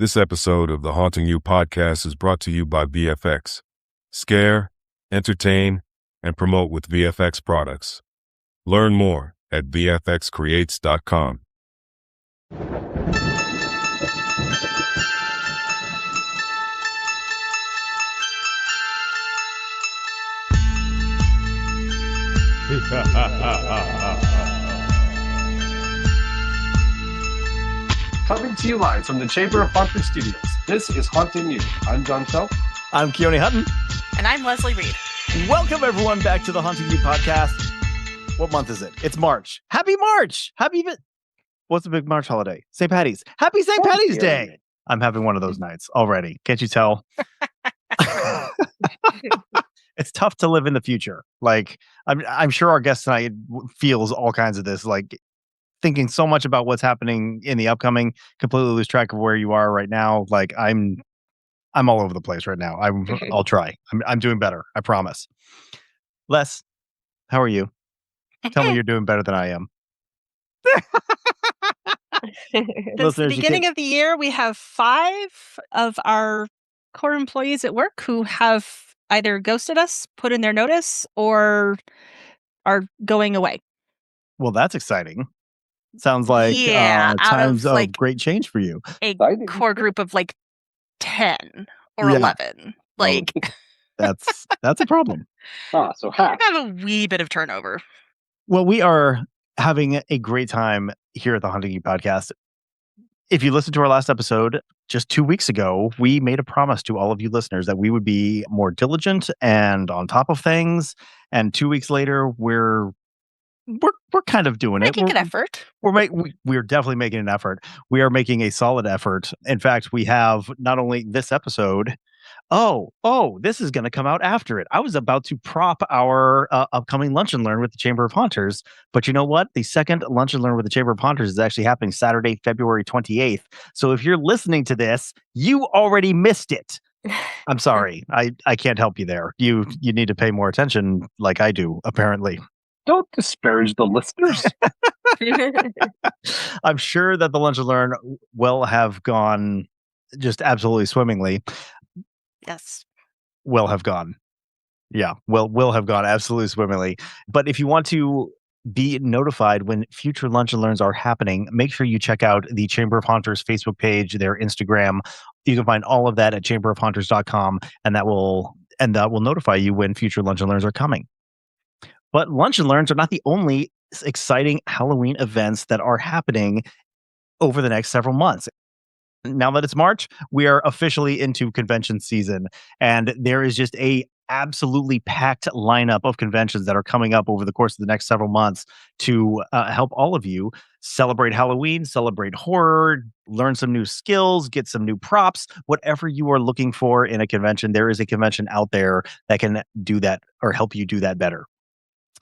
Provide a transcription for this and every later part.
This episode of the Haunting You podcast is brought to you by VFX. Scare, entertain, and promote with VFX products. Learn more at vfxcreates.com. Coming to you live from the Chamber of Hauntfest Studios, this is Haunting You. I'm John Schelt. I'm Keoni Hutton. And I'm Leslie Reed. Welcome, everyone, back to the Haunting You podcast. What month is it? It's March. Happy March! What's the big March holiday? St. Patty's. Happy St. Patty's Day! I'm having one of those nights already. Can't you tell? It's tough to live in the future. Like, I'm sure our guest tonight feels all kinds of this, like thinking so much about what's happening in the upcoming, completely lose track of where you are right now. Like, I'm all over the place right now. I'll try. I'm doing better. I promise. Les, how are you? Tell me you're doing better than I am. This beginning of the year, we have 5 of our core employees at work who have either ghosted us, put in their notice, or are going away. Well, that's exciting. Sounds like times of great change for you. A core group of like 10 or 11. Like that's a problem. So half. I have a wee bit of turnover. Well, we are having a great time here at the Haunting You podcast. If you listened to our last episode just 2 weeks ago, we made a promise to all of you listeners that we would be more diligent and on top of things. And 2 weeks later, we're kind of doing making an effort. We're definitely making an effort. We are making a solid effort. In fact, we have not only this episode. Oh, this is going to come out after it. I was about to prop our upcoming Lunch and Learn with the Chamber of Haunters. But you know what? The second Lunch and Learn with the Chamber of Haunters is actually happening Saturday, February 28th. So if you're listening to this, you already missed it. I'm sorry. I can't help you there. You need to pay more attention like I do, apparently. Don't disparage the listeners. I'm sure that the Lunch and Learn will have gone just absolutely swimmingly. Yes. Will have gone. Yeah, will have gone absolutely swimmingly. But if you want to be notified when future Lunch and Learns are happening, make sure you check out the Chamber of Haunters Facebook page, their Instagram. You can find all of that at chamberofhaunters.com, and that will notify you when future Lunch and Learns are coming. But Lunch and Learns are not the only exciting Halloween events that are happening over the next several months. Now that it's March, we are officially into convention season, and there is just a absolutely packed lineup of conventions that are coming up over the course of the next several months to help all of you celebrate Halloween, celebrate horror, learn some new skills, get some new props, whatever you are looking for in a convention. There is a convention out there that can do that or help you do that better.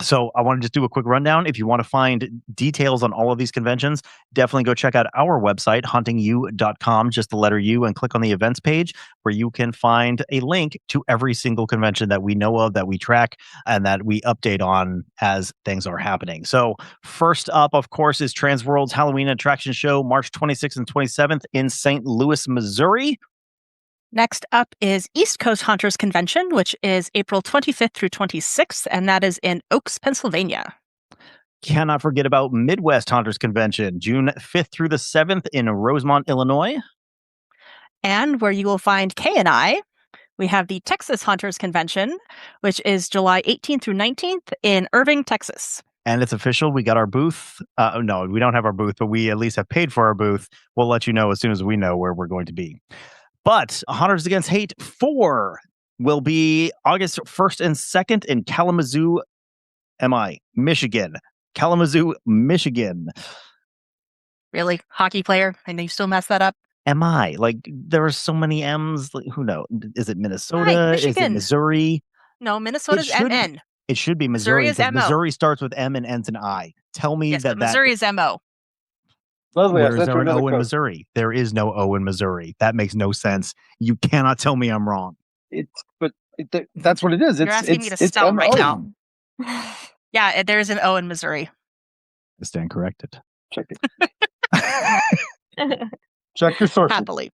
So I want to just do a quick rundown. If you want to find details on all of these conventions, definitely go check out our website, hauntingyou.com, just the letter U, and click on the events page where you can find a link to every single convention that we know of, that we track, and that we update on as things are happening. So first up, of course, is Transworld's Halloween Attraction Show, March 26th and 27th in St. Louis, Missouri. Next up is East Coast Haunters Convention, which is April 25th through 26th, and that is in Oaks, Pennsylvania. Cannot forget about Midwest Haunters Convention, June 5th through the 7th in Rosemont, Illinois. And where you will find Keoni, we have the Texas Haunters Convention, which is July 18th through 19th in Irving, Texas. And it's official. We got our booth. No, we don't have our booth, but we at least have paid for our booth. We'll let you know as soon as we know where we're going to be. But Haunters Against Hate 4 will be August 1st and 2nd in Kalamazoo, Michigan. Kalamazoo, Michigan. Really? Hockey player? I know you still mess that up. Like, there are so many M's. Like, who knows? Is it Minnesota? Right, is it Missouri? No, Minnesota's MN. It should be Missouri. Missouri is MO. Missouri starts with M and ends in I. Tell me yes, that Missouri is MO. Leslie, where is there an O in Missouri? There is no O in Missouri. That makes no sense. You cannot tell me I'm wrong. That's what it is. You're asking me to spell right now. Yeah, there is an O in Missouri. I stand corrected. Check it. Check your sources. Happily.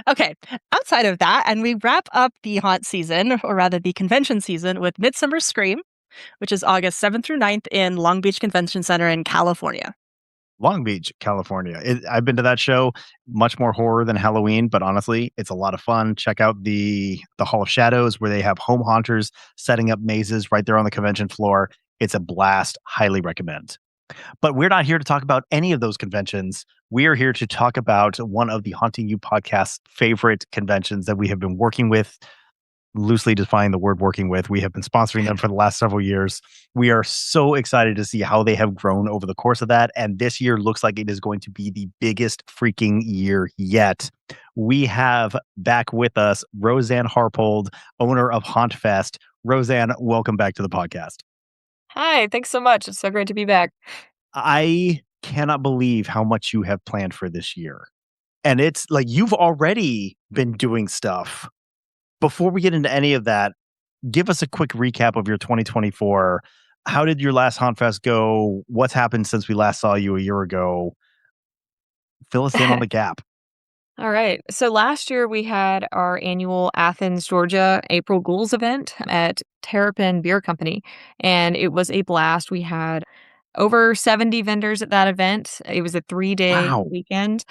Okay, outside of that, and we wrap up the haunt season, or rather the convention season, with Midsummer Scream, which is August 7th through 9th in Long Beach Convention Center in California. Long Beach, California. I've been to that show. Much more horror than Halloween, but honestly, it's a lot of fun. Check out the Hall of Shadows, where they have home haunters setting up mazes right there on the convention floor. It's a blast. Highly recommend. But we're not here to talk about any of those conventions. We are here to talk about one of the Haunting You podcast's favorite conventions that we have been working with. Loosely defining the word working with. We have been sponsoring them for the last several years. We are so excited to see how they have grown over the course of that. And this year looks like it is going to be the biggest freaking year yet. We have back with us Roseann Harpold, owner of Hauntfest. Roseann, welcome back to the podcast. Hi, thanks so much. It's so great to be back. I cannot believe how much you have planned for this year. And it's like you've already been doing stuff. Before we get into any of that, give us a quick recap of your 2024. How did your last Hauntfest go? What's happened since we last saw you a year ago? Fill us in on the gap. All right. So last year we had our annual Athens, Georgia April Ghouls event at Terrapin Beer Company, and it was a blast. We had over 70 vendors at that event. It was a 3-day weekend.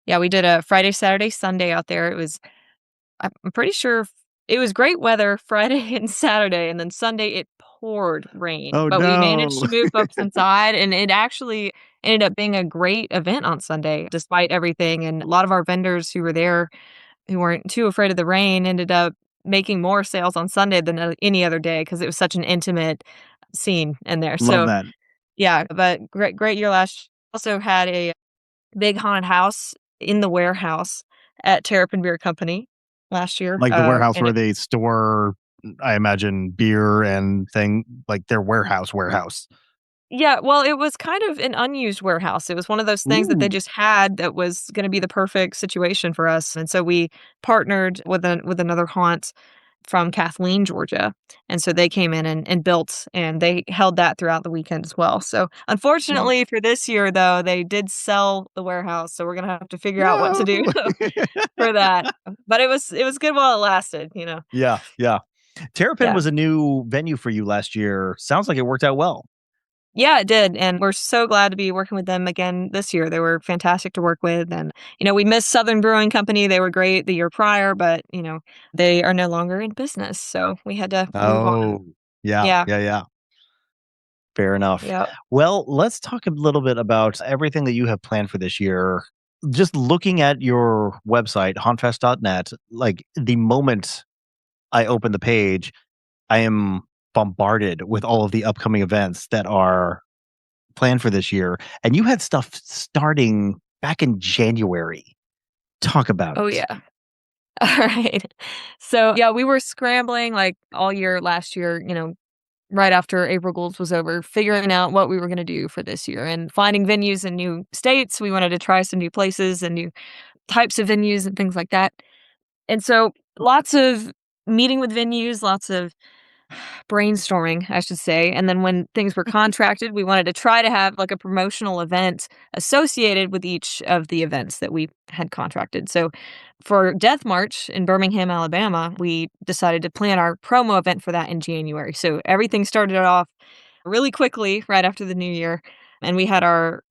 Yeah, we did a Friday, Saturday, Sunday out there. I'm pretty sure it was great weather Friday and Saturday, and then Sunday it poured rain. Oh, but no. we managed to move folks inside, and it actually ended up being a great event on Sunday, despite everything. And a lot of our vendors who were there, who weren't too afraid of the rain, ended up making more sales on Sunday than any other day because it was such an intimate scene in there. Love that. Yeah, but great year last. Also had a big haunted house in the warehouse at Terrapin Beer Company last year. Like the warehouse where they store, I imagine, beer and thing, like their warehouse. Yeah, well, it was kind of an unused warehouse. It was one of those things that they just had that was going to be the perfect situation for us. And so we partnered with another haunt from Kathleen, Georgia. And so they came in and built, and they held that throughout the weekend as well. So unfortunately for this year, though, they did sell the warehouse. So we're going to have to figure out what to do for that. But it was good while it lasted, you know? Yeah. Terrapin was a new venue for you last year. Sounds like it worked out well. Yeah, it did. And we're so glad to be working with them again this year. They were fantastic to work with. And, we missed Southern Brewing Company. They were great the year prior, but, they are no longer in business. So we had to move on. Yeah. Fair enough. Yep. Well, let's talk a little bit about everything that you have planned for this year. Just looking at your website, hauntfest.net, like the moment I open the page, I am bombarded with all of the upcoming events that are planned for this year. And you had stuff starting back in January. Talk about it. Oh, yeah. All right. So, yeah, we were scrambling like all year last year, right after April Ghouls was over, figuring out what we were going to do for this year and finding venues in new states. We wanted to try some new places and new types of venues and things like that. And so lots of meeting with venues, lots of brainstorming, I should say. And then when things were contracted, we wanted to try to have like a promotional event associated with each of the events that we had contracted. So for Death March in Birmingham, Alabama, we decided to plan our promo event for that in January. So everything started off really quickly right after the new year. And we had our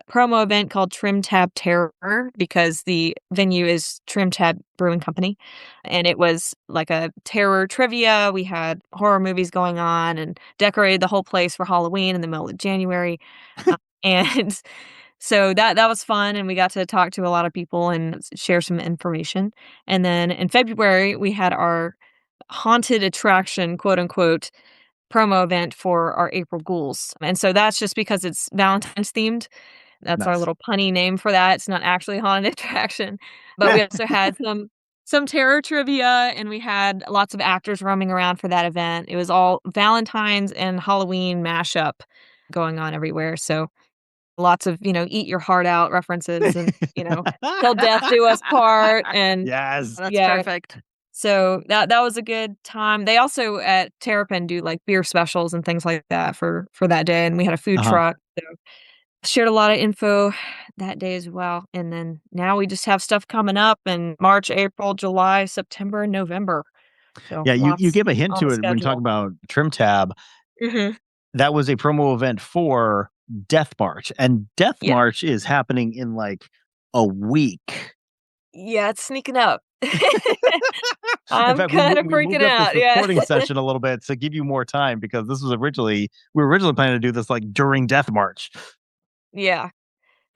promo event called Trim Tab Terror because the venue is Trim Tab Brewing Company. And it was like a terror trivia. We had horror movies going on and decorated the whole place for Halloween in the middle of January. And so that was fun. And we got to talk to a lot of people and share some information. And then in February, we had our haunted attraction, quote unquote, promo event for our April Ghouls. And so that's just because it's Valentine's themed. That's our little punny name for that. It's not actually a haunted attraction. But we also had some terror trivia, and we had lots of actors roaming around for that event. It was all Valentine's and Halloween mashup going on everywhere. So lots of, eat your heart out references and, till death do us part. And yes, that's perfect. So that was a good time. They also at Terrapin do like beer specials and things like that for that day. And we had a food truck. So shared a lot of info that day as well. And then now we just have stuff coming up in March, April, July, September, and November. So Yeah, you lots gave a hint on to the it when talking schedule. about Trim Tab. Mhm. That was a promo event for Death March, and Death Yeah. March is happening in like a week. Yeah, it's sneaking up. In I'm fact, kind of we moved freaking up this out. Yeah. recording session a little bit to give you more time because this was we were originally planning to do this like during Death March. Yeah.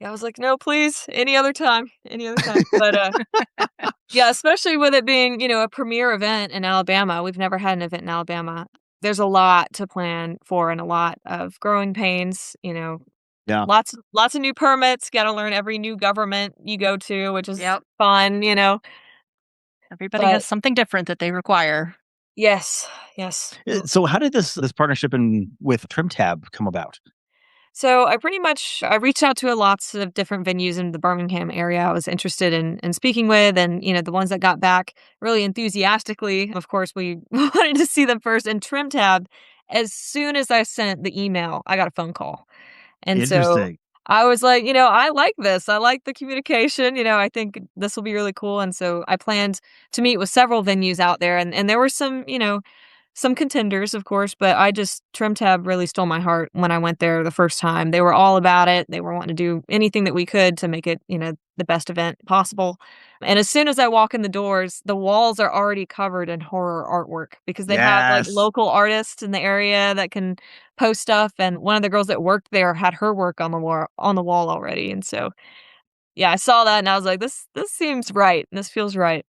Yeah, I was like, "No, please, any other time, any other time." But, yeah, especially with it being, a premier event in Alabama. We've never had an event in Alabama. There's a lot to plan for and a lot of growing pains, Yeah. lots of new permits, gotta learn every new government you go to, which is Yep. fun, Everybody But has something different that they require. yes, yes. So how did this partnership with Trim Tab come about? So I reached out to lots of different venues in the Birmingham area I was interested in speaking with, and the ones that got back really enthusiastically. Of course, we wanted to see them first. And Trim Tab, as soon as I sent the email, I got a phone call, and so Interesting. I was like, I like this. I like the communication. I think this will be really cool. And so I planned to meet with several venues out there, and there were some contenders, of course, but Trim Tab really stole my heart when I went there the first time. They were all about it. They were wanting to do anything that we could to make it, the best event possible. And as soon as I walk in the doors, the walls are already covered in horror artwork because they have like Yes. local artists in the area that can post stuff. And one of the girls that worked there had her work on the wall already. And so, yeah, I saw that and I was like, this seems right. This feels right.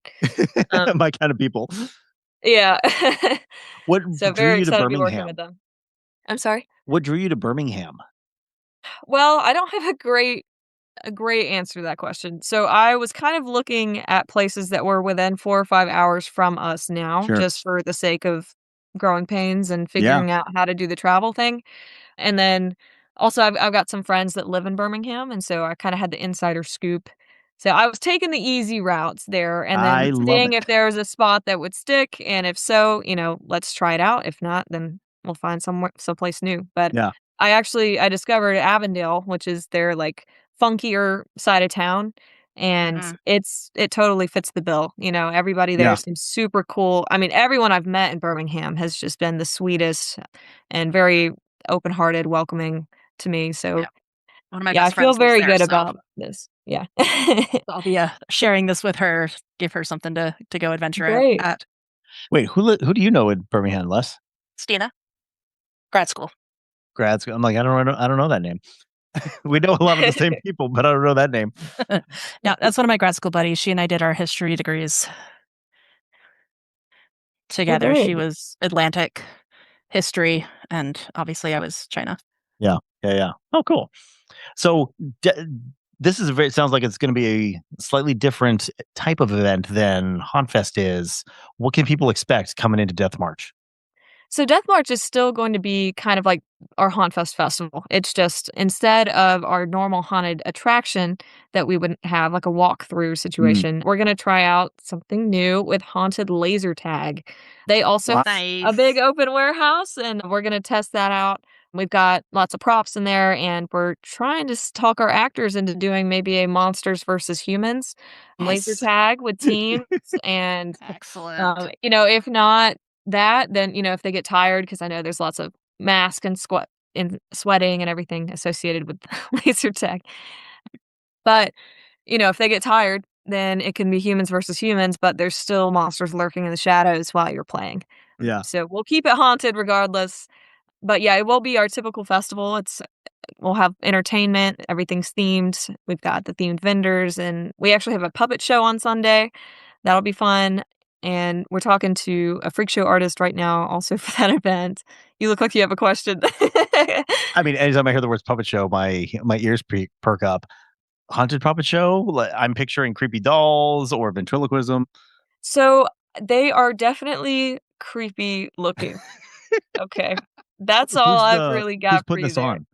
Um, My kind of people. yeah. What So drew very you to excited to be working with Birmingham? them. I'm sorry? What drew you to Birmingham? Well, I don't have a great answer to that question. So I was kind of looking at places that were within 4 or 5 hours from us now, Sure. just for the sake of growing pains and Yeah. figuring out how to do the travel thing. And then also I've got some friends that live in Birmingham, and so I kinda had the insider scoop. So I was taking the easy routes there and I then love seeing it. if there was a spot that would stick, and if so, let's try it out. If not, then we'll find someplace new. But Yeah. I discovered Avondale, which is their, like, funkier side of town, and Mhm. it totally fits the bill. Everybody there Yeah. seems super cool. I mean, everyone I've met in Birmingham has just been the sweetest and very open-hearted, welcoming to me. So, Yeah. One of my yeah, I best feel friends lives very there, good so about this. Yeah. I'll be sharing this with her, give her something to go adventure Great. at. Wait, who do you know in Birmingham, Les? Stina, grad school. Grad school. I'm like, I don't know that name. We know a lot of the same people, but I don't know that name. Yeah, that's one of my grad school buddies. She and I did our history degrees Well, together. great. She was Atlantic history, and obviously I was China. Yeah. Oh, cool. So this is sounds like it's going to be a slightly different type of event than Hauntfest is. What can people expect coming into Death March? So Death March is still going to be kind of like our Hauntfest festival. It's just instead of our normal haunted attraction that we would have like a walkthrough situation, we're going to try out something new with haunted laser tag. They also Wow. have a big open warehouse and we're going to test that out. We've got lots of props in there and we're trying to talk our actors into doing maybe a monsters versus humans laser Yes. tag with teams and Excellent. if not that, then, if they get tired, because I know there's lots of mask and sweating and everything associated with laser tag. But, if they get tired, then it can be humans versus humans, but there's still monsters lurking in the shadows while you're playing. Yeah. So we'll keep it haunted regardless. But yeah, it will be our typical festival. We'll have entertainment, everything's themed. We've got the themed vendors, and we actually have a puppet show on Sunday. That'll be fun. And we're talking to a freak show artist right now also for that event. You look like you have a question. I mean, anytime I hear the words puppet show, my ears perk up. Haunted puppet show? I'm picturing creepy dolls or ventriloquism. So they are definitely creepy looking. Okay. That's all I've really Who's got for putting you this there. on?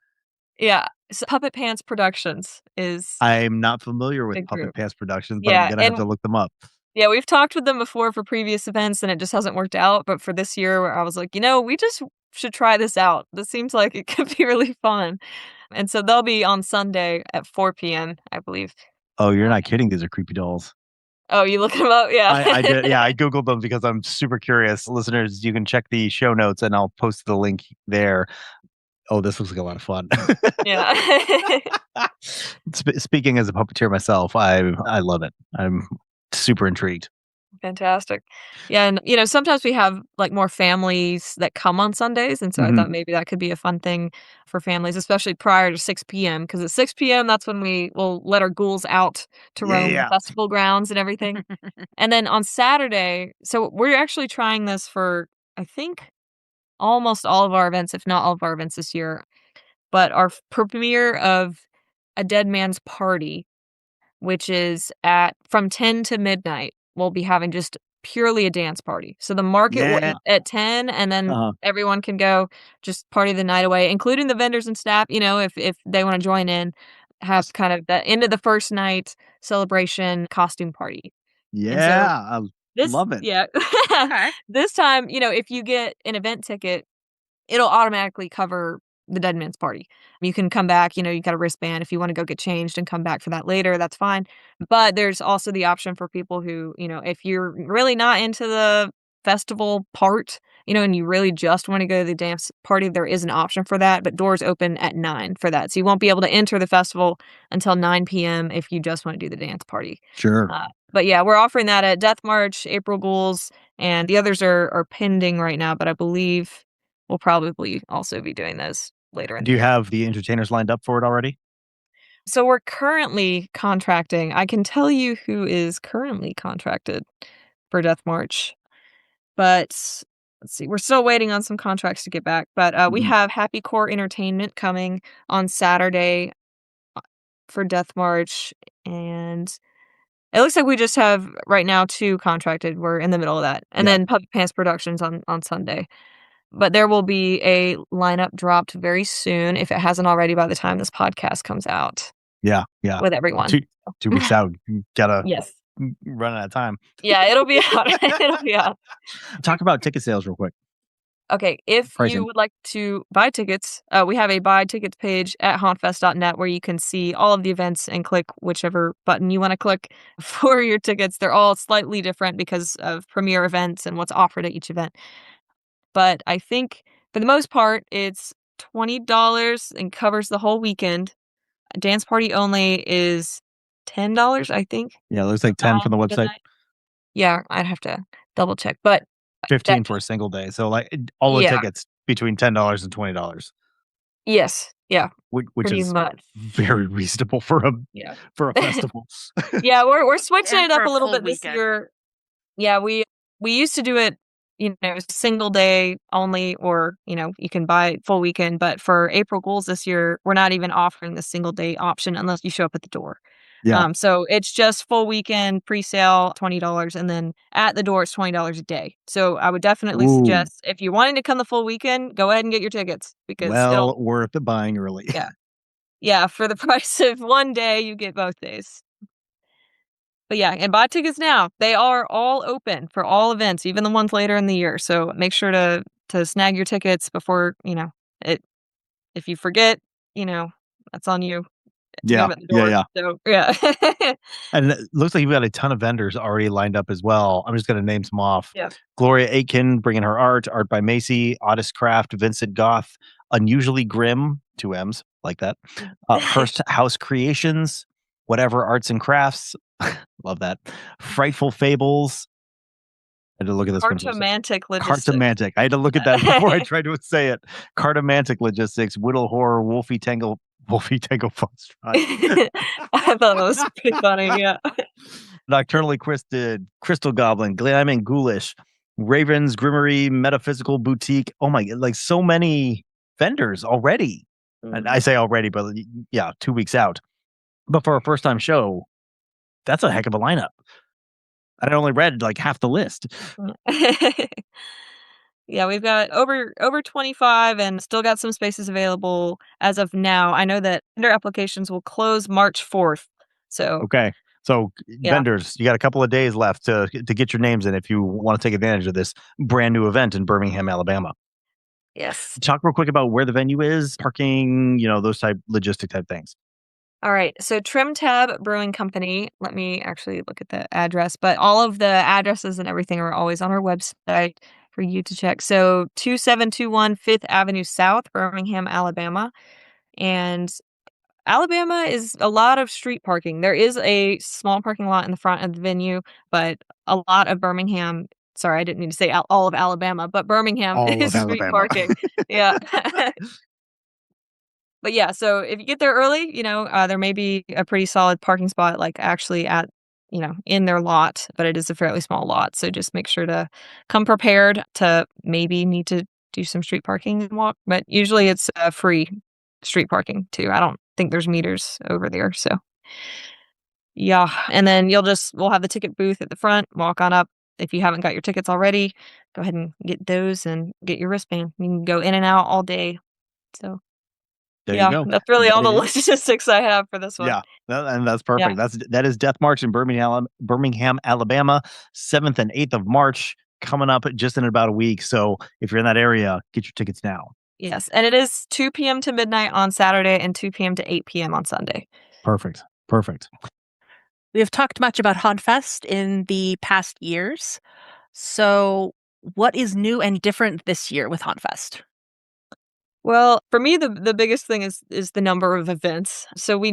Yeah. So Puppet Pants Productions is I'm not familiar with big Puppet group. Pants Productions, but I'm Yeah. gonna have And to look them up. yeah, we've talked with them before for previous events and it just hasn't worked out. But for this year, I was like, we just should try this out. This seems like it could be really fun. And so they'll be on Sunday at 4 p.m., I believe. Oh, you're not kidding. These are creepy dolls. Oh, you look them up? Yeah. I did. Yeah, I Googled them because I'm super curious. Listeners, you can check the show notes and I'll post the link there. Oh, this looks like a lot of fun. Yeah. Speaking as a puppeteer myself, I love it. I'm super intrigued. Fantastic. Yeah, and sometimes we have like more families that come on Sundays, and so I thought maybe that could be a fun thing for families, especially prior to 6 p.m. because at 6 p.m. that's when we will let our ghouls out to roam the festival grounds and everything. And then on Saturday, so we're actually trying this for I think almost all of our events, if not all of our events this year. But our premiere of A Dead Man's Party, which is from 10 to midnight. We'll be having just purely a dance party. So the market will end at 10, and then everyone can go just party the night away, including the vendors and staff, if they want to join in, have kind of the end of the first night celebration costume party. Yeah, I love it. Yeah. Okay. This time, if you get an event ticket, it'll automatically cover the Dead Man's Party. You can come back, you got a wristband. If you want to go get changed and come back for that later, that's fine. But there's also the option for people who, if you're really not into the festival part, and you really just want to go to the dance party, there is an option for that, but doors open at 9 for that. So you won't be able to enter the festival until 9 p.m. if you just want to do the dance party. Sure. But yeah, we're offering that at Death March, April Ghouls, and the others are pending right now, but I believe we'll probably also be doing those later. Do you have the entertainers lined up for it already? So we're currently contracting. I can tell you who is currently contracted for Death March, but let's see. We're still waiting on some contracts to get back. But we have Happy Core Entertainment coming on Saturday for Death March, and it looks like we just have right now 2 contracted. We're in the middle of that, and then Puppet Pants Productions on Sunday. But there will be a lineup dropped very soon, if it hasn't already by the time this podcast comes out. Yeah. With everyone. 2 weeks out. You gotta Yes. run out of time. Yeah, it'll be out. It'll be out. Talk about ticket sales real quick. Okay, if Pricing. you would like to buy tickets, we have a buy tickets page at hauntfest.net where you can see all of the events and click whichever button you want to click for your tickets. They're all slightly different because of premiere events and what's offered at each event. But I think for the most part, it's $20 and covers the whole weekend. A dance party only is $10, I think. Yeah, it looks like 10 from the website. Yeah, I'd have to double check. But 15 for a single day. So like all the tickets between $10 and $20. Yes. Yeah. Which is very reasonable for a festival. Yeah, we're switching it up a little bit this year. Yeah, we used to do it single day only, or, you can buy full weekend. But for April Ghouls this year, we're not even offering the single day option unless you show up at the door. Yeah. So it's just full weekend pre-sale, $20, and then at the door it's $20 a day. So I would definitely suggest, if you're wanting to come the full weekend, go ahead and get your tickets because worth the buying early. Yeah. Yeah, for the price of one day, you get both days. But yeah, and buy tickets now. They are all open for all events, even the ones later in the year. So make sure to snag your tickets before, if you forget, that's on you. Yeah. So, yeah. And it looks like you've got a ton of vendors already lined up as well. I'm just going to name some off. Yeah. Gloria Aitken bringing her art by Macy, Otis Craft, Vincent Goth, Unusually Grim, 2 M's, like that. Hearst House Creations, Whatever Arts and Crafts. Love that. Frightful Fables. I had to look at this one. Cartomantic Logistics. Cartomantic. I had to look at that before I tried to say it. Cartomantic Logistics, Whittle Horror, Wolfie Tango Fox. I thought that was pretty funny, yeah. Nocturnally Twisted, Crystal Goblin, Glam and Ghoulish, Raven's Grimmery, Metaphysical Boutique. Oh my, like so many vendors already. And I say already, but yeah, 2 weeks out. But for a first time show, that's a heck of a lineup. I only read like half the list. Yeah, we've got over 25 and still got some spaces available as of now. I know that vendor applications will close March 4th. So okay. So vendors, you got a couple of days left to get your names in if you want to take advantage of this brand new event in Birmingham, Alabama. Yes. Talk real quick about where the venue is, parking, those type logistic type things. All right. So Trim Tab Brewing Company, let me actually look at the address, but all of the addresses and everything are always on our website for you to check. So 2721 5th Avenue South, Birmingham, Alabama. And Alabama is a lot of street parking. There is a small parking lot in the front of the venue, but a lot of Birmingham, sorry, I didn't mean to say all of Alabama, but Birmingham All is of street Alabama. parking. Yeah. But yeah, so if you get there early, there may be a pretty solid parking spot, like actually at, in their lot, but it is a fairly small lot. So just make sure to come prepared to maybe need to do some street parking and walk. But usually it's free street parking too. I don't think there's meters over there. So yeah. And then we'll have the ticket booth at the front, walk on up. If you haven't got your tickets already, go ahead and get those and get your wristband. You can go in and out all day. So there you go. That's really all the logistics I have for this one. Yeah, and that's perfect. Yeah. That is Death March in Birmingham, Alabama, 7th and 8th of March, coming up just in about a week. So if you're in that area, get your tickets now. Yes, and it is 2 p.m. to midnight on Saturday and 2 p.m. to 8 p.m. on Sunday. Perfect. We have talked much about Hauntfest in the past years. So what is new and different this year with Hauntfest? Well, for me, the biggest thing is the number of events. So we've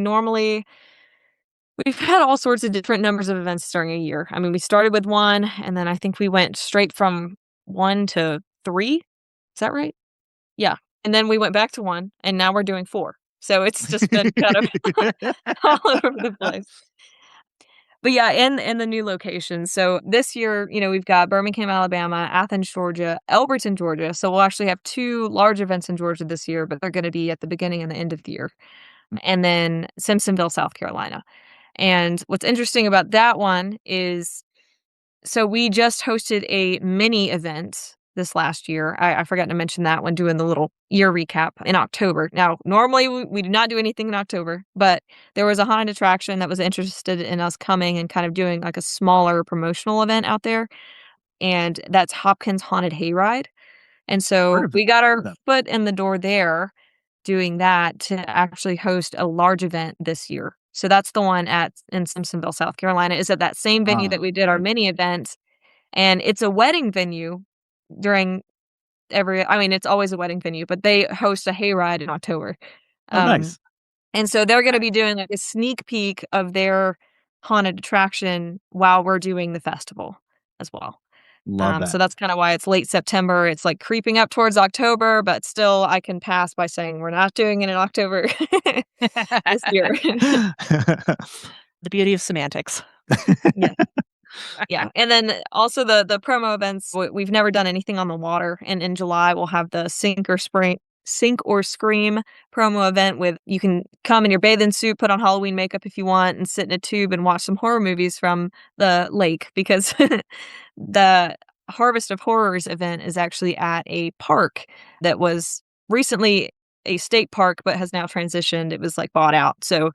had all sorts of different numbers of events during a year. I mean, we started with 1, and then I think we went straight from 1 to 3. Is that right? Yeah. And then we went back to 1, and now we're doing 4. So it's just been kind of all over the place. But yeah, in the new locations. So this year, we've got Birmingham, Alabama, Athens, Georgia, Elberton, Georgia. So we'll actually have 2 large events in Georgia this year, but they're going to be at the beginning and the end of the year. And then Simpsonville, South Carolina. And what's interesting about that one is, so we just hosted a mini event this last year. I forgot to mention that when doing the little year recap in October. Now, normally we do not do anything in October, but there was a haunted attraction that was interested in us coming and kind of doing like a smaller promotional event out there. And that's Hopkins Haunted Hayride. And so we got our foot in the door there doing that to actually host a large event this year. So that's the one in Simpsonville, South Carolina, is at that same venue that we did our mini event. And it's a wedding venue it's always a wedding venue, but they host a hayride in October. Nice. And so they're going to be doing like a sneak peek of their haunted attraction while we're doing the festival as well. Love that. So that's kind of why it's late September. It's like creeping up towards October, but still I can pass by saying we're not doing it in October this year. The beauty of semantics. Yeah. Yeah. And then also the promo events, we've never done anything on the water. And in July, we'll have the Sink or Scream promo event with, you can come in your bathing suit, put on Halloween makeup if you want, and sit in a tube and watch some horror movies from the lake, because the Harvest of Horrors event is actually at a park that was recently a state park, but has now transitioned. It was like bought out. So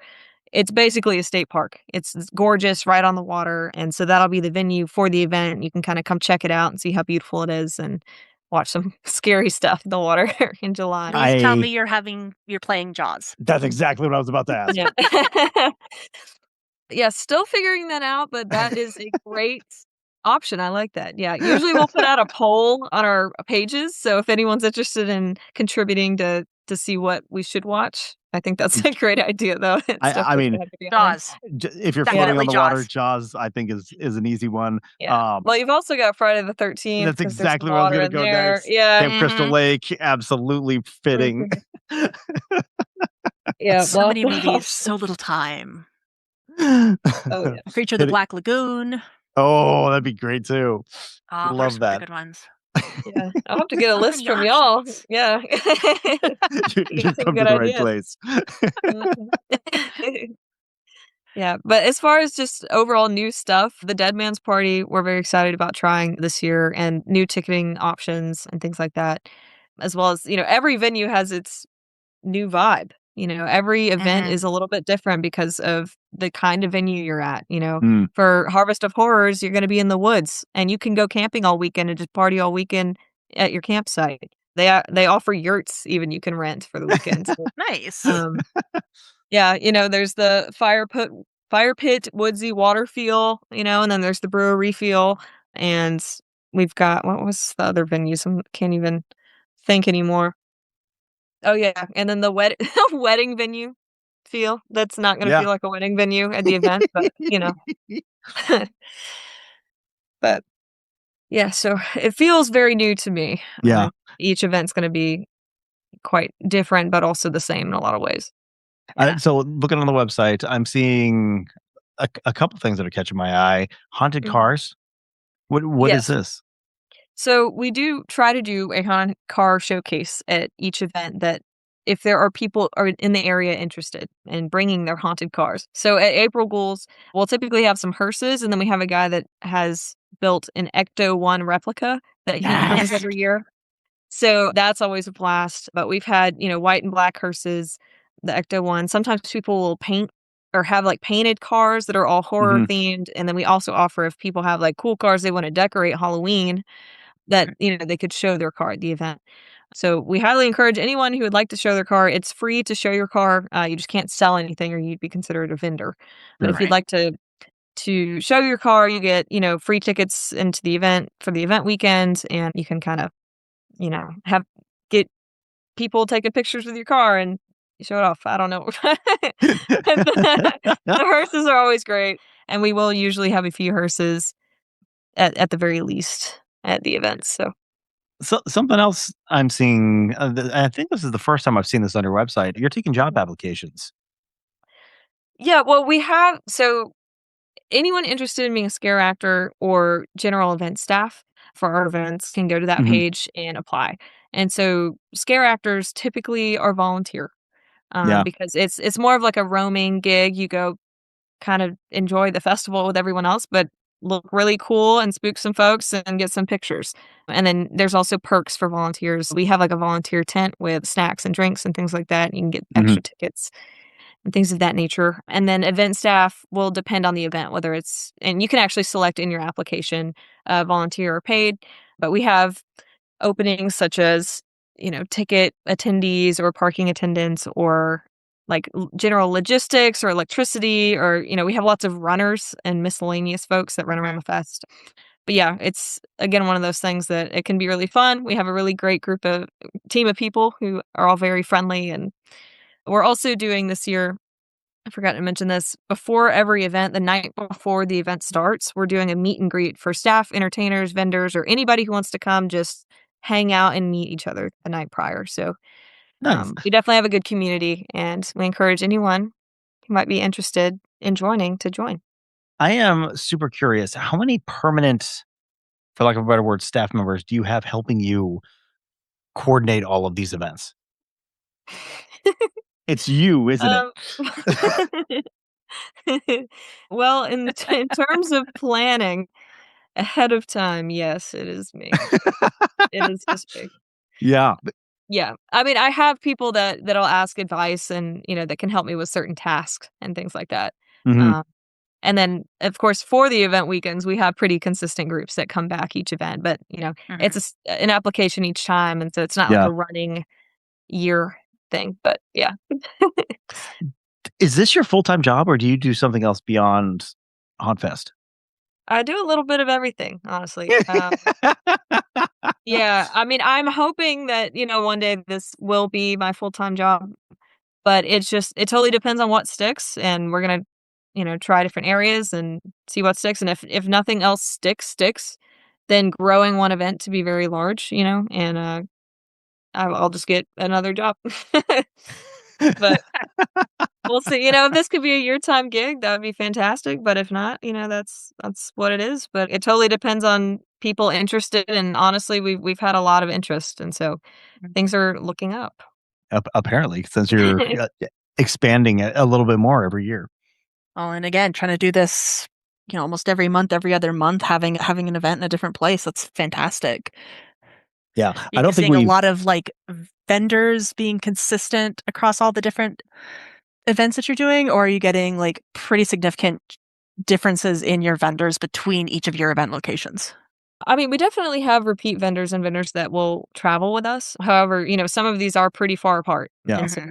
it's basically a state park. It's gorgeous, right on the water. And so that'll be the venue for the event. You can kind of come check it out and see how beautiful it is and watch some scary stuff in the water in July. Please tell me you're playing Jaws. That's exactly what I was about to ask. Yeah. Yeah, still figuring that out, but that is a great option. I like that. Yeah. Usually we'll put out a poll on our pages. So if anyone's interested in contributing to see what we should watch, I think that's a great idea, though. I mean, Jaws. If you're floating on the water, Jaws, I think is an easy one. Yeah. Well, you've also got Friday the 13th. That's exactly where I was going to go next. Yeah. Camp Crystal Lake, absolutely fitting. Yeah. So many movies, so little time. Oh, yeah. Creature of the Black Lagoon. Oh, that'd be great too. Love that. Good ones. Yeah, I'll have to get a list from y'all. Yeah. You come to the right place. Yeah, but as far as just overall new stuff, the Dead Man's Party, we're very excited about trying this year, and new ticketing options and things like that. As well as, every venue has its new vibe. Every event is a little bit different because of the kind of venue you're at. For Harvest of Horrors, you're going to be in the woods, and you can go camping all weekend and just party all weekend at your campsite. They offer yurts even you can rent for the weekend. So, Nice. yeah, there's the fire pit, woodsy water feel, and then there's the brewery feel, and we've got what was the other venues? I can't even think anymore. Oh yeah, and then the wedding venue feel. That's not gonna Yeah. feel like a wedding venue at the event, but but yeah, so it feels very new to me. Yeah. Each event's gonna be quite different, but also the same in a lot of ways. Yeah. So looking on the website, I'm seeing a couple things that are catching my eye. Haunted Mhm. cars. What is Yes. this? So we do try to do a haunted car showcase at each event that if there are people are in the area interested in bringing their haunted cars. So at April Ghouls, we'll typically have some hearses, and then we have a guy that has built an Ecto 1 replica that he brings Yes. every year. So that's always a blast. But we've had, white and black hearses, the Ecto 1. Sometimes people will paint or have like painted cars that are all horror Mhm. themed. And then we also offer if people have like cool cars they want to decorate Halloween that, they could show their car at the event. So we highly encourage anyone who would like to show their car. It's free to show your car. You just can't sell anything or you'd be considered a vendor. But if Sure. you'd like to show your car, you get, free tickets into the event for the event weekend, and you can kind of, have get people taking pictures with your car and show it off. I don't know. The hearses are always great, and we will usually have a few hearses at the very least at the events. So something else I'm seeing, I think this is the first time I've seen this on your website. You're taking job applications. Yeah, well, we have anyone interested in being a scare actor or general event staff for our events can go to that Mhm. page and apply. And so scare actors typically are volunteer Yeah. because it's more of like a roaming gig. You go kind of enjoy the festival with everyone else, but look really cool and spook some folks and get some pictures. And then there's also perks for volunteers. We have like a volunteer tent with snacks and drinks and things like that. You can get Mhm. extra tickets and things of that nature. And then event staff will depend on the event, whether it's, and you can actually select in your application, volunteer or paid. But we have openings such as, ticket attendees or parking attendants or like general logistics or electricity or, we have lots of runners and miscellaneous folks that run around the fest. But yeah, it's again one of those things that it can be really fun. We have a really great team of people who are all very friendly, and we're also doing this year, I forgot to mention this, before every event, the night before the event starts, we're doing a meet and greet for staff, entertainers, vendors, or anybody who wants to come just hang out and meet each other the night prior. So Nice. we definitely have a good community, and we encourage anyone who might be interested in joining to join. I am super curious. How many permanent, for lack of a better word, staff members do you have helping you coordinate all of these events? It's you, isn't it? Um, well, in terms of planning ahead of time, yes, it is me. It is just me. Yeah. Yeah. I mean, I have people that'll ask advice and, that can help me with certain tasks and things like that. Mhm. Um, and then, of course, for the event weekends, we have pretty consistent groups that come back each event, but, Mhm. it's an application each time, and so it's not like Yeah. a running year thing, but yeah. Is this your full-time job, or do you do something else beyond Hauntfest? I do a little bit of everything, honestly. Yeah, I mean, I'm hoping that, one day this will be my full-time job. But it totally depends on what sticks, and we're gonna, try different areas and see what sticks, and if nothing else sticks, then growing one event to be very large, and, I'll just get another job. But we'll see, if this could be a year-time gig, that would be fantastic, but if not, that's what it is, but it totally depends on people interested, and honestly, we've had a lot of interest, and so things are looking up. Apparently, since you're, expanding it a little bit more every year. Well, and again, trying to do this, almost every month, every other month, having an event in a different place. That's fantastic. Yeah. I You're don't think seeing a we've lot of like vendors being consistent across all the different events that you're doing, or are you getting like pretty significant differences in your vendors between each of your event locations? I mean, we definitely have repeat vendors and vendors that will travel with us. However, some of these are pretty far apart. Yeah. And so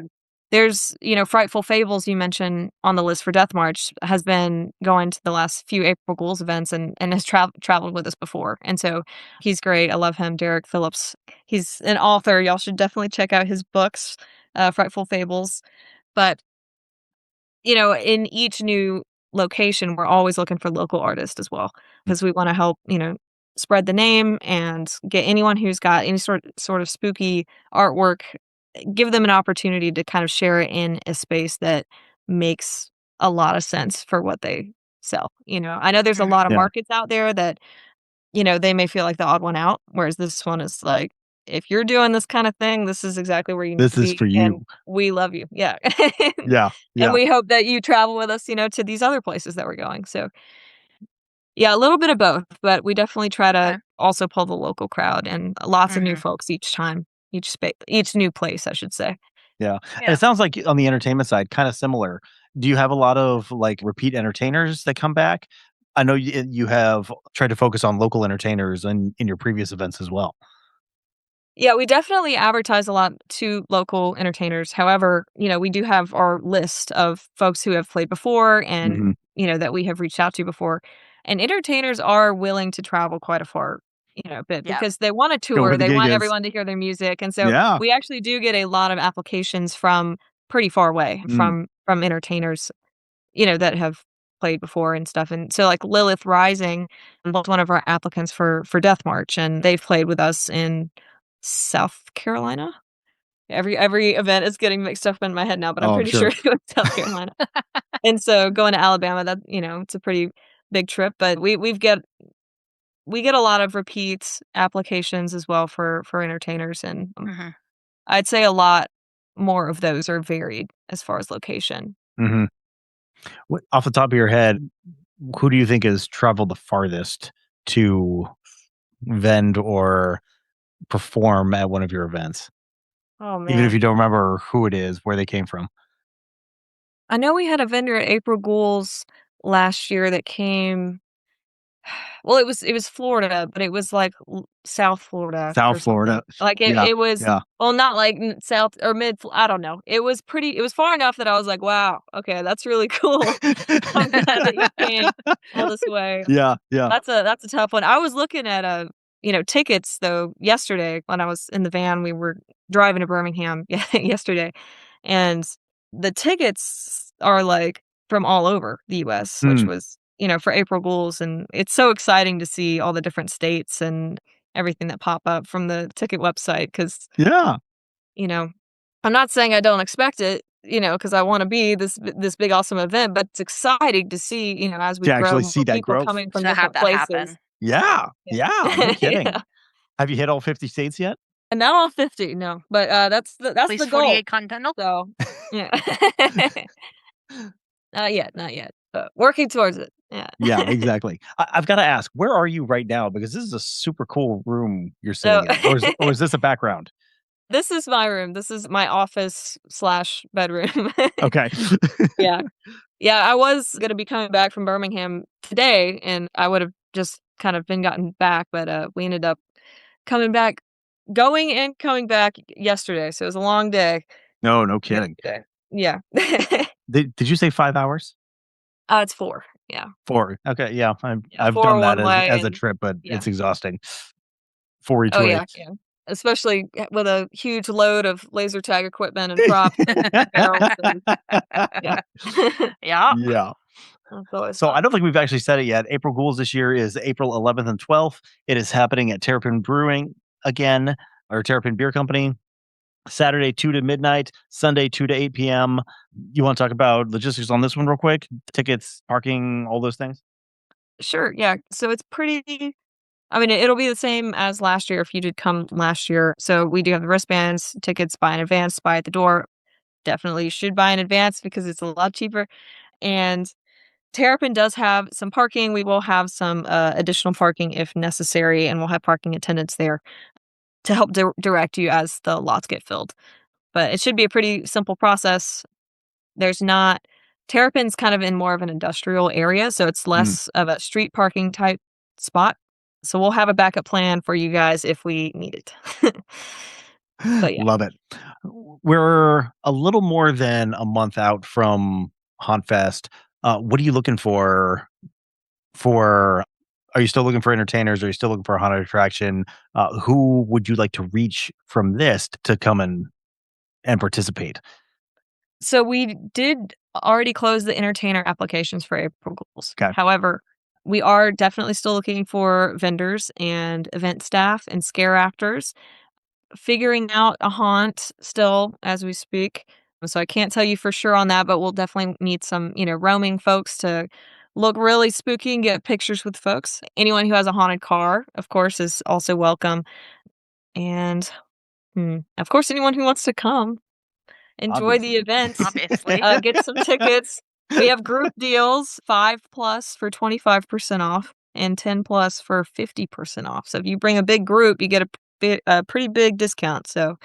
there's, Frightful Fables you mentioned on the list for Death March has been going to the last few April Ghouls events and has traveled with us before. And so he's great. I love him, Derek Phillips. He's an author. Y'all should definitely check out his books, Frightful Fables. But, in each new location, we're always looking for local artists as well because we want to help, spread the name and get anyone who's got any sort of spooky artwork, give them an opportunity to kind of share it in a space that makes a lot of sense for what they sell. I know there's a lot of Yeah. markets out there that, they may feel like the odd one out, whereas this one is like, if you're doing this kind of thing, this is exactly where you need This to is be. for And you. we love you. Yeah. Yeah. And we hope that you travel with us, to these other places that we're going. So yeah, a little bit of both, but we definitely try to also pull the local crowd and lots of new folks each time, each new place, I should say. Yeah. And it sounds like on the entertainment side, kind of similar. Do you have a lot of like repeat entertainers that come back? I know you have tried to focus on local entertainers in your previous events as well. Yeah, we definitely advertise a lot to local entertainers. However, we do have our list of folks who have played before and, that we have reached out to before. And entertainers are willing to travel quite a far, bit because they want to Go where tour. the They gig want is. everyone to hear their music. And so Yeah. we actually do get a lot of applications from pretty far away from entertainers, that have played before and stuff. And so like Lilith Rising was one of our applicants for Death March, and they've played with us in South Carolina. Every event is getting mixed up in my head now, but I'm Oh, I'm pretty sure sure. it was South Carolina. And so going to Alabama, that it's a pretty big trip. But we get a lot of repeat applications as well for entertainers, and I'd say a lot more of those are varied as far as location. Mm-hmm. Off the top of your head, who do you think has traveled the farthest to vend or perform at one of your events? Oh man, Even if you don't remember who it is, where they came from. I know we had a vendor at April Ghouls last year that came. Well, it was Florida, but it was like South Florida or South something. Florida. Like Yeah, it was yeah. well, not like South or mid. I don't know. It was far enough that I was like, wow, okay, that's really cool. I'm glad that you came all this way. Yeah, yeah. That's a tough one. I was looking at tickets though yesterday when I was in the van. We were driving to Birmingham yesterday, and the tickets are like from all over the U.S., which was for April Ghouls, and it's so exciting to see all the different states and everything that pop up from the ticket website because Yeah. I'm not saying I don't expect it, because I want to be this big awesome event, but it's exciting to see, as we To grow, actually more see that people growth. coming from To have different that places. happen. Yeah. Yeah. Yeah. No kidding. Yeah. Have you hit all 50 states yet? And not all 50, no, but that's At least the goal. 48 continental. So, yeah. Not yet, but working towards it. Yeah. Yeah, exactly. I've got to ask, where are you right now? Because this is a super cool room you're sitting in. Or is this a background? This is my room. This is my office / bedroom. Okay. Yeah. Yeah, I was gonna be coming back from Birmingham today, and I would have just kind of been gotten back, but we ended up going and coming back yesterday, so it was a long day. No kidding. Yeah. Did you say 5 hours? It's 4. Yeah. 4. Okay, yeah. I've 4 done that one way as a and trip, but yeah. it's exhausting. 4 each Oh, way. yeah. Especially with a huge load of laser tag equipment and props and barrels and yeah. Yeah. Yeah. That's always So fun. I don't think we've actually said it yet. April Ghouls this year is April 11th and 12th. It is happening at Terrapin Brewing again, or Terrapin Beer Company. Saturday 2 to midnight, Sunday 2 to 8 p.m. You want to talk about logistics on this one real quick? Tickets, parking, all those things? Sure, yeah. So it's pretty it'll be the same as last year if you did come last year. So we do have the wristbands, tickets buy in advance, buy at the door. Definitely should buy in advance because it's a lot cheaper. And Terrapin does have some parking. We will have some additional parking if necessary, and we'll have parking attendants there to help direct you as the lots get filled. But it should be a pretty simple process. Terrapin's kind of in more of an industrial area, so it's less of a street parking type spot. So we'll have a backup plan for you guys if we need it. But yeah. Love it. We're a little more than a month out from Hauntfest. What are you looking for? Are you still looking for entertainers? Are you still looking for a haunted attraction? Who would you like to reach from this to come and participate? So we did already close the entertainer applications for April Ghouls. Okay. However, we are definitely still looking for vendors and event staff and scare actors. Figuring out a haunt still as we speak. So I can't tell you for sure on that, but we'll definitely need some, roaming folks to look really spooky and get pictures with folks. Anyone who has a haunted car, of course, is also welcome. And of course, anyone who wants to come enjoy the events, Obviously. get some tickets. We have group deals, 5+ for 25% off and 10+ for 50% off. So if you bring a big group, you get a pretty big discount. So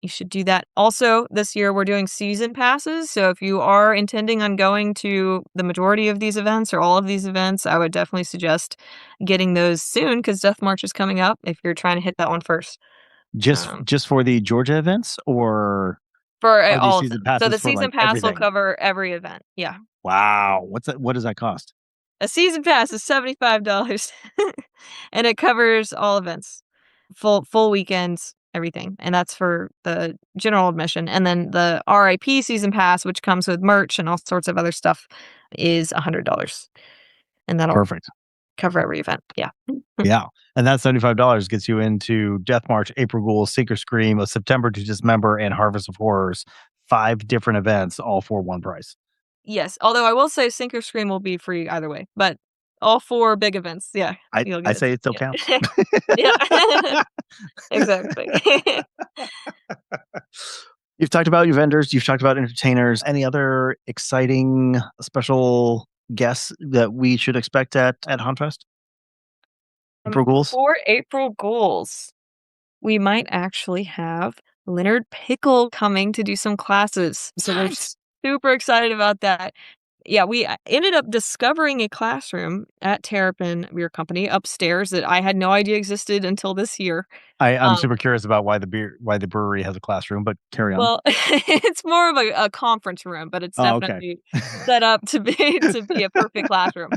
you should do that. Also, this year we're doing season passes. So if you are intending on going to the majority of these events or all of these events, I would definitely suggest getting those soon because Death March is coming up if you're trying to hit that one first. Just for the Georgia events, or for are all these of season them. So passes the for, season like, pass will everything? cover every event. Yeah. Wow. What does that cost? A season pass is $75 and it covers all events. Full weekends, everything. And that's for the general admission. And then the RIP season pass, which comes with merch and all sorts of other stuff, is $100. And that'll Perfect. cover every event. Yeah. Yeah. And that $75 gets you into Death March, April Ghouls, Seeker Scream, A September to Dismember, and Harvest of Horrors. 5 different events, all for one price. Yes. Although I will say Sink or Scream will be free either way. But all 4 big events, yeah. I say it still counts. Yeah. Exactly. You've talked about your vendors. You've talked about entertainers. Any other exciting special guests that we should expect at Hauntfest? April Ghouls? For April Ghouls, we might actually have Leonard Pickle coming to do some classes. So we're super excited about that. Yeah, we ended up discovering a classroom at Terrapin Beer Company upstairs that I had no idea existed until this year. I'm super curious about why the brewery has a classroom, but carry on. Well, it's more of a conference room, but it's definitely set up to be a perfect classroom.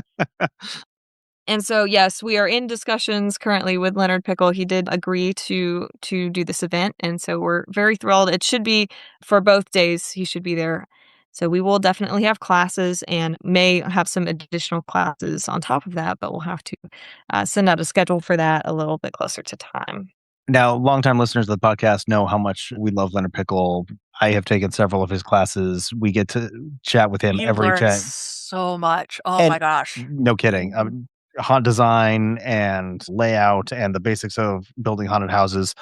And so, yes, we are in discussions currently with Leonard Pickle. He did agree to do this event, and so we're very thrilled. It should be for both days. He should be there. So we will definitely have classes and may have some additional classes on top of that, but we'll have to send out a schedule for that a little bit closer to time. Now, longtime listeners of the podcast know how much we love Leonard Pickle. I have taken several of his classes. We get to chat with him every time. So much. Oh my gosh. No kidding. Haunt design and layout and the basics of building haunted houses.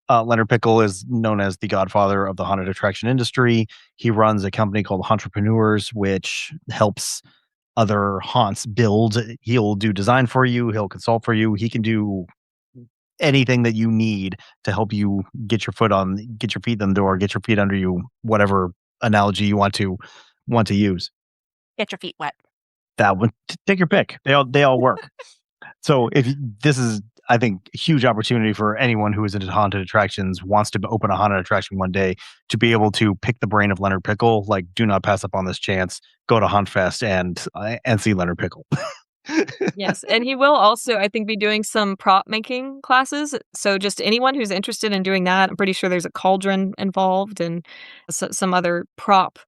Leonard Pickle is known as the godfather of the haunted attraction industry. He runs a company called Entrepreneurs, which helps other haunts build. He'll do design for you. He'll consult for you. He can do anything that you need to help you get your feet in the door, get your feet under you, whatever analogy you want to use. Get your feet wet. That one, take your pick. They all work. So this is, I think, a huge opportunity for anyone who is into haunted attractions, wants to open a haunted attraction one day, to be able to pick the brain of Leonard Pickle. Like, do not pass up on this chance. Go to Hauntfest and see Leonard Pickle. Yes, and he will also, I think, be doing some prop making classes. So just anyone who's interested in doing that, I'm pretty sure there's a cauldron involved and some other prop,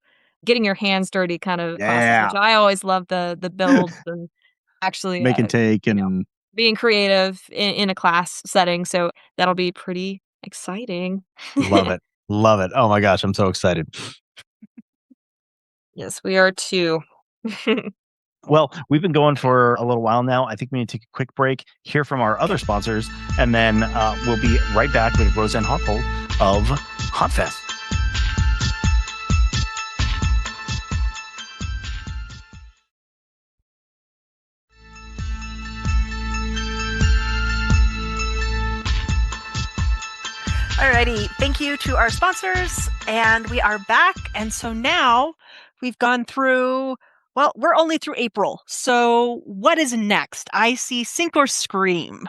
getting your hands dirty kind of classes, which I always love the builds and actually make and take and being creative in a class setting. So that'll be pretty exciting. Love it. Love it. Oh my gosh, I'm so excited. Yes, we are too. Well, we've been going for a little while now. I think we need to take a quick break, hear from our other sponsors, and then we'll be right back with Roseann Harpold of Hauntfest. Alrighty, thank you to our sponsors, and we are back. And so now we've gone through Well, we're only through April, so what is next? I see Sink or Scream.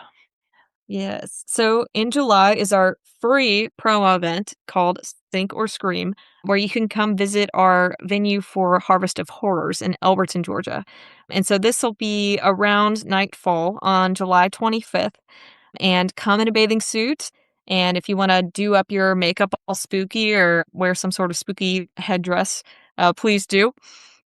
Yes. So in July is our free promo event called Sink or Scream, where you can come visit our venue for Harvest of Horrors in Elberton, Georgia. And so this will be around nightfall on July 25th. And come in a bathing suit. And if you want to do up your makeup all spooky or wear some sort of spooky headdress, please do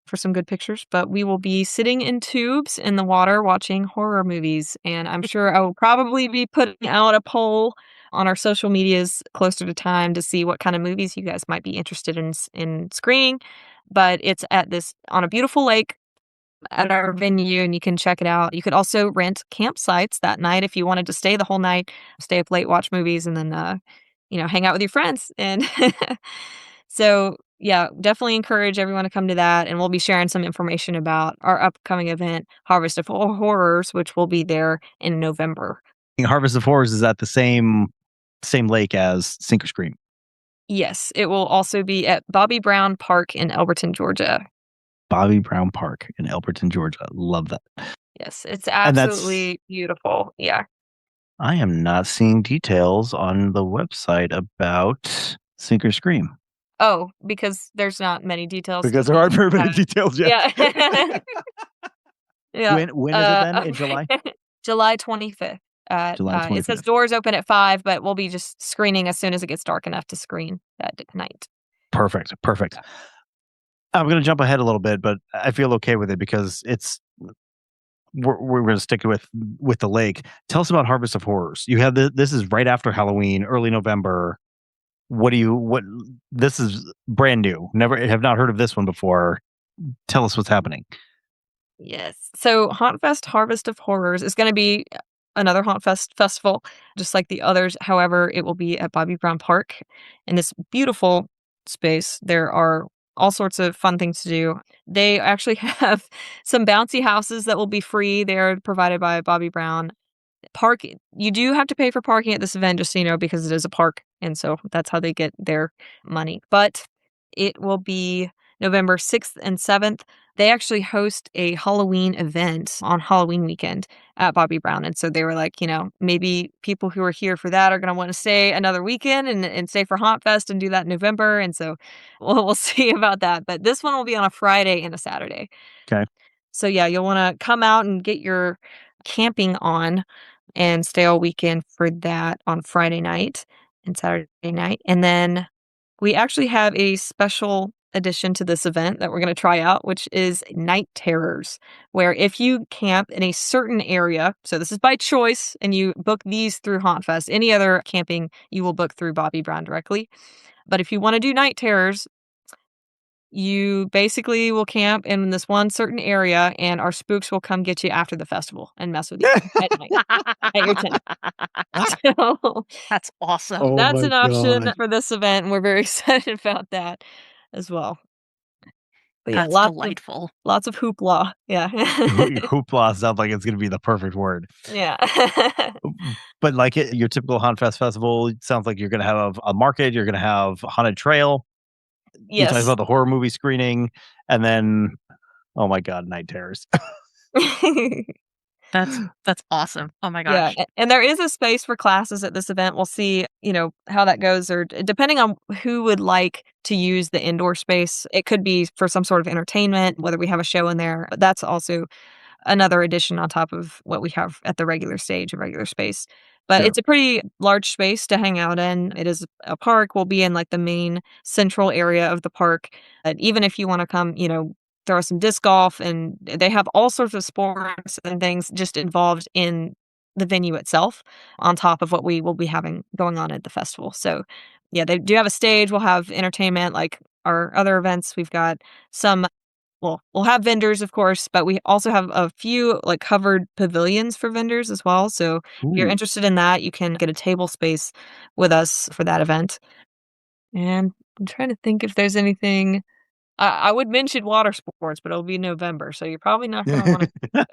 for some good pictures. But we will be sitting in tubes in the water watching horror movies. And I'm sure I will probably be putting out a poll on our social medias closer to time to see what kind of movies you guys might be interested in screening. But it's at this on a beautiful lake at our venue, and you can check it out. You could also rent campsites that night if you wanted to stay the whole night, stay up late, watch movies, and then hang out with your friends. And so yeah, definitely encourage everyone to come to that. And we'll be sharing some information about our upcoming event, Harvest of Horrors, which will be there in November. Harvest of Horrors is at the same lake as Sink or Scream. Yes, it will also be at Bobby Brown Park in Elberton, Georgia. Bobby Brown Park in Elberton, Georgia. Love that. Yes, it's absolutely beautiful. Yeah. I am not seeing details on the website about Sink or Scream. Oh, because there's not many details. Because there aren't very many details yet. Yeah. Yeah. When is it then? In July? July 25th. July 25th. It says doors open at 5, but we'll be just screening as soon as it gets dark enough to screen that night. Perfect. I'm going to jump ahead a little bit, but I feel okay with it because we're going to stick with the lake. Tell us about Harvest of Horrors. You have this is right after Halloween, early November. This is brand new. Never have not heard of this one before. Tell us what's happening. Yes. So Hauntfest Harvest of Horrors is going to be another Hauntfest festival, just like the others. However, it will be at Bobby Brown Park in this beautiful space. There are all sorts of fun things to do. They actually have some bouncy houses that will be free. They're provided by Bobby Brown. Parking. You do have to pay for parking at this event, just so you know, because it is a park. And so that's how they get their money. But it will be November 6th and 7th. They actually host a Halloween event on Halloween weekend at Bobby Brown. And so they were like, maybe people who are here for that are going to want to stay another weekend and stay for Hauntfest and do that in November. And so we'll see about that. But this one will be on a Friday and a Saturday. Okay. So yeah, you'll want to come out and get your camping on and stay all weekend for that on Friday night and Saturday night. And then we actually have a special addition to this event that we're going to try out, which is Night Terrors, where if you camp in a certain area, so this is by choice, and you book these through Hauntfest, any other camping you will book through Bobby Brown directly. But if you want to do Night Terrors, you basically will camp in this one certain area, and our spooks will come get you after the festival and mess with you at night at your tent. So, That's awesome. Oh that's my an option God. for this event, and we're very excited about that as well. But yeah, That's delightful. Lots of hoopla. Yeah. Hoopla sounds like it's going to be the perfect word. Yeah. But like your typical Hauntfest festival, it sounds like you're going to have a market, you're going to have a haunted trail. You talked Yes. about the horror movie screening, and then, oh my God, Night Terrors. That's awesome. Oh my gosh. Yeah, and there is a space for classes at this event. We'll see, how that goes, or depending on who would like to use the indoor space. It could be for some sort of entertainment, whether we have a show in there. But that's also another addition on top of what we have at the regular stage and regular space. But Sure. it's a pretty large space to hang out in. It is a park. We'll be in like the main central area of the park. And even if you want to come, throw some disc golf, and they have all sorts of sports and things just involved in the venue itself on top of what we will be having going on at the festival. So yeah, they do have a stage. We'll have entertainment like our other events. We've got some, we'll have vendors, of course, but we also have a few like covered pavilions for vendors as well. So if you're Ooh. interested in that, you can get a table space with us for that event. And I'm trying to think if there's anything. I would mention water sports, but it'll be November, so you're probably not going to want to.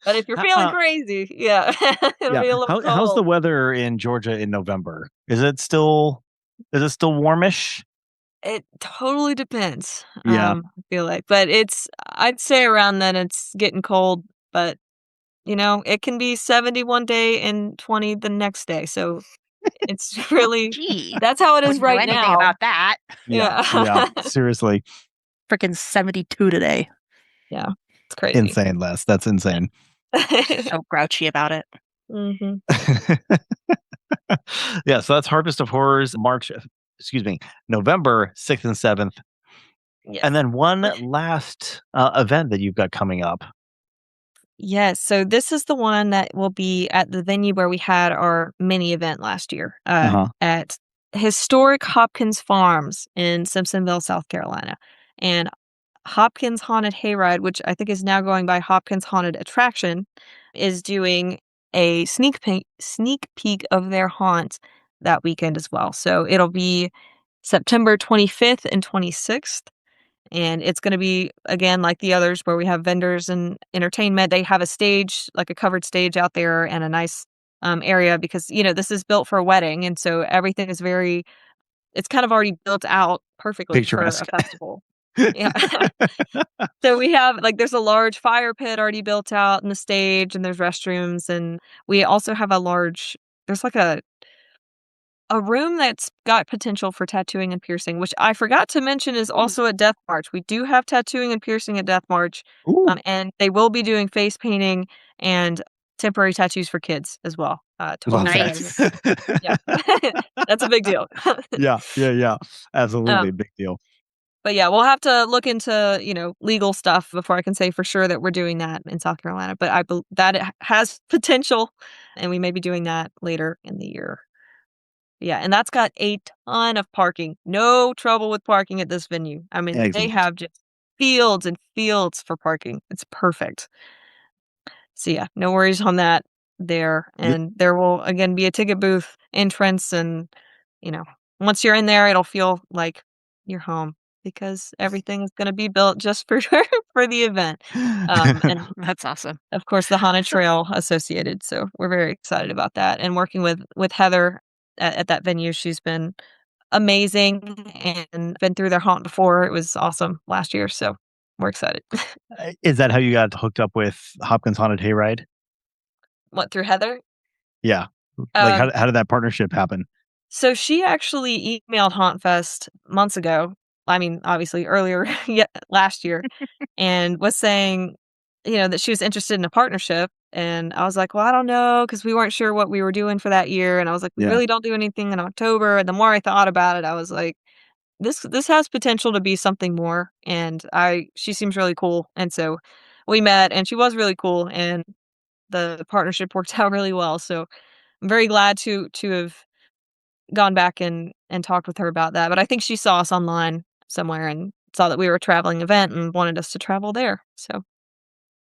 But if you're feeling crazy, yeah, it'll be a little cold. How's the weather in Georgia in November? Is it still warmish? It totally depends. Yeah. I feel like, but I'd say around then it's getting cold, but it can be 70 one day and 20 the next day. So it's really, Gee, that's how it is wouldn't know right anything now. about that. Yeah. Yeah. Seriously. Freaking 72 today. Yeah. It's crazy. Insane, Les. That's insane. So grouchy about it. Mhm. Yeah, so that's Harvest of Horrors, November 6th and 7th. Yes. And then one last event that you've got coming up. Yes. So this is the one that will be at the venue where we had our mini event last year at historic Hopkins Farms in Simpsonville, South Carolina. And Hopkins Haunted Hayride, which I think is now going by Hopkins Haunted Attraction, is doing a sneak peek of their haunt that weekend as well. So it'll be September 25th and 26th. And it's going to be, again, like the others where we have vendors and entertainment. They have a stage, like a covered stage out there and a nice area because, this is built for a wedding. And so everything is it's kind of already built out perfectly for Picturesque. a festival. Yeah. So we have, there's a large fire pit already built out in the stage and there's restrooms. And we also have there's like a room that's got potential for tattooing and piercing, which I forgot to mention is also at Death March. We do have tattooing and piercing at Death March, and they will be doing face painting and temporary tattoos for kids as well. Totally Nice. Yeah, that's a big deal. Yeah. Absolutely, big deal. But yeah, we'll have to look into legal stuff before I can say for sure that we're doing that in South Carolina. But I believe that it has potential, and we may be doing that later in the year. Yeah, and that's got a ton of parking. No trouble with parking at this venue. I mean, they Excellent. have just fields and fields for parking. It's perfect. So yeah, no worries on that there. And there will again be a ticket booth entrance and once you're in there it'll feel like you're home because everything is going to be built just for for the event. And That's awesome. of course the haunted trail associated. So we're very excited about that and working with Heather at that venue. She's been amazing and been through their haunt before. It was awesome last year, so we're excited. Is that how you got hooked up with Hopkins Haunted Hayride? What, through Heather? Yeah. Like, Um, how did that partnership happen? so she actually emailed Hauntfest months ago. I mean, obviously earlier last year, and was saying, that she was interested in a partnership. And I was like, well, I don't know, because we weren't sure what we were doing for that year. And I was like, we Yeah. really don't do anything in October. And the more I thought about it, I was like, this has potential to be something more. And she seems really cool. And so we met, and she was really cool, and the partnership worked out really well. So I'm very glad to have gone back and talked with her about that. But I think she saw us online somewhere and saw that we were a traveling event and wanted us to travel there. So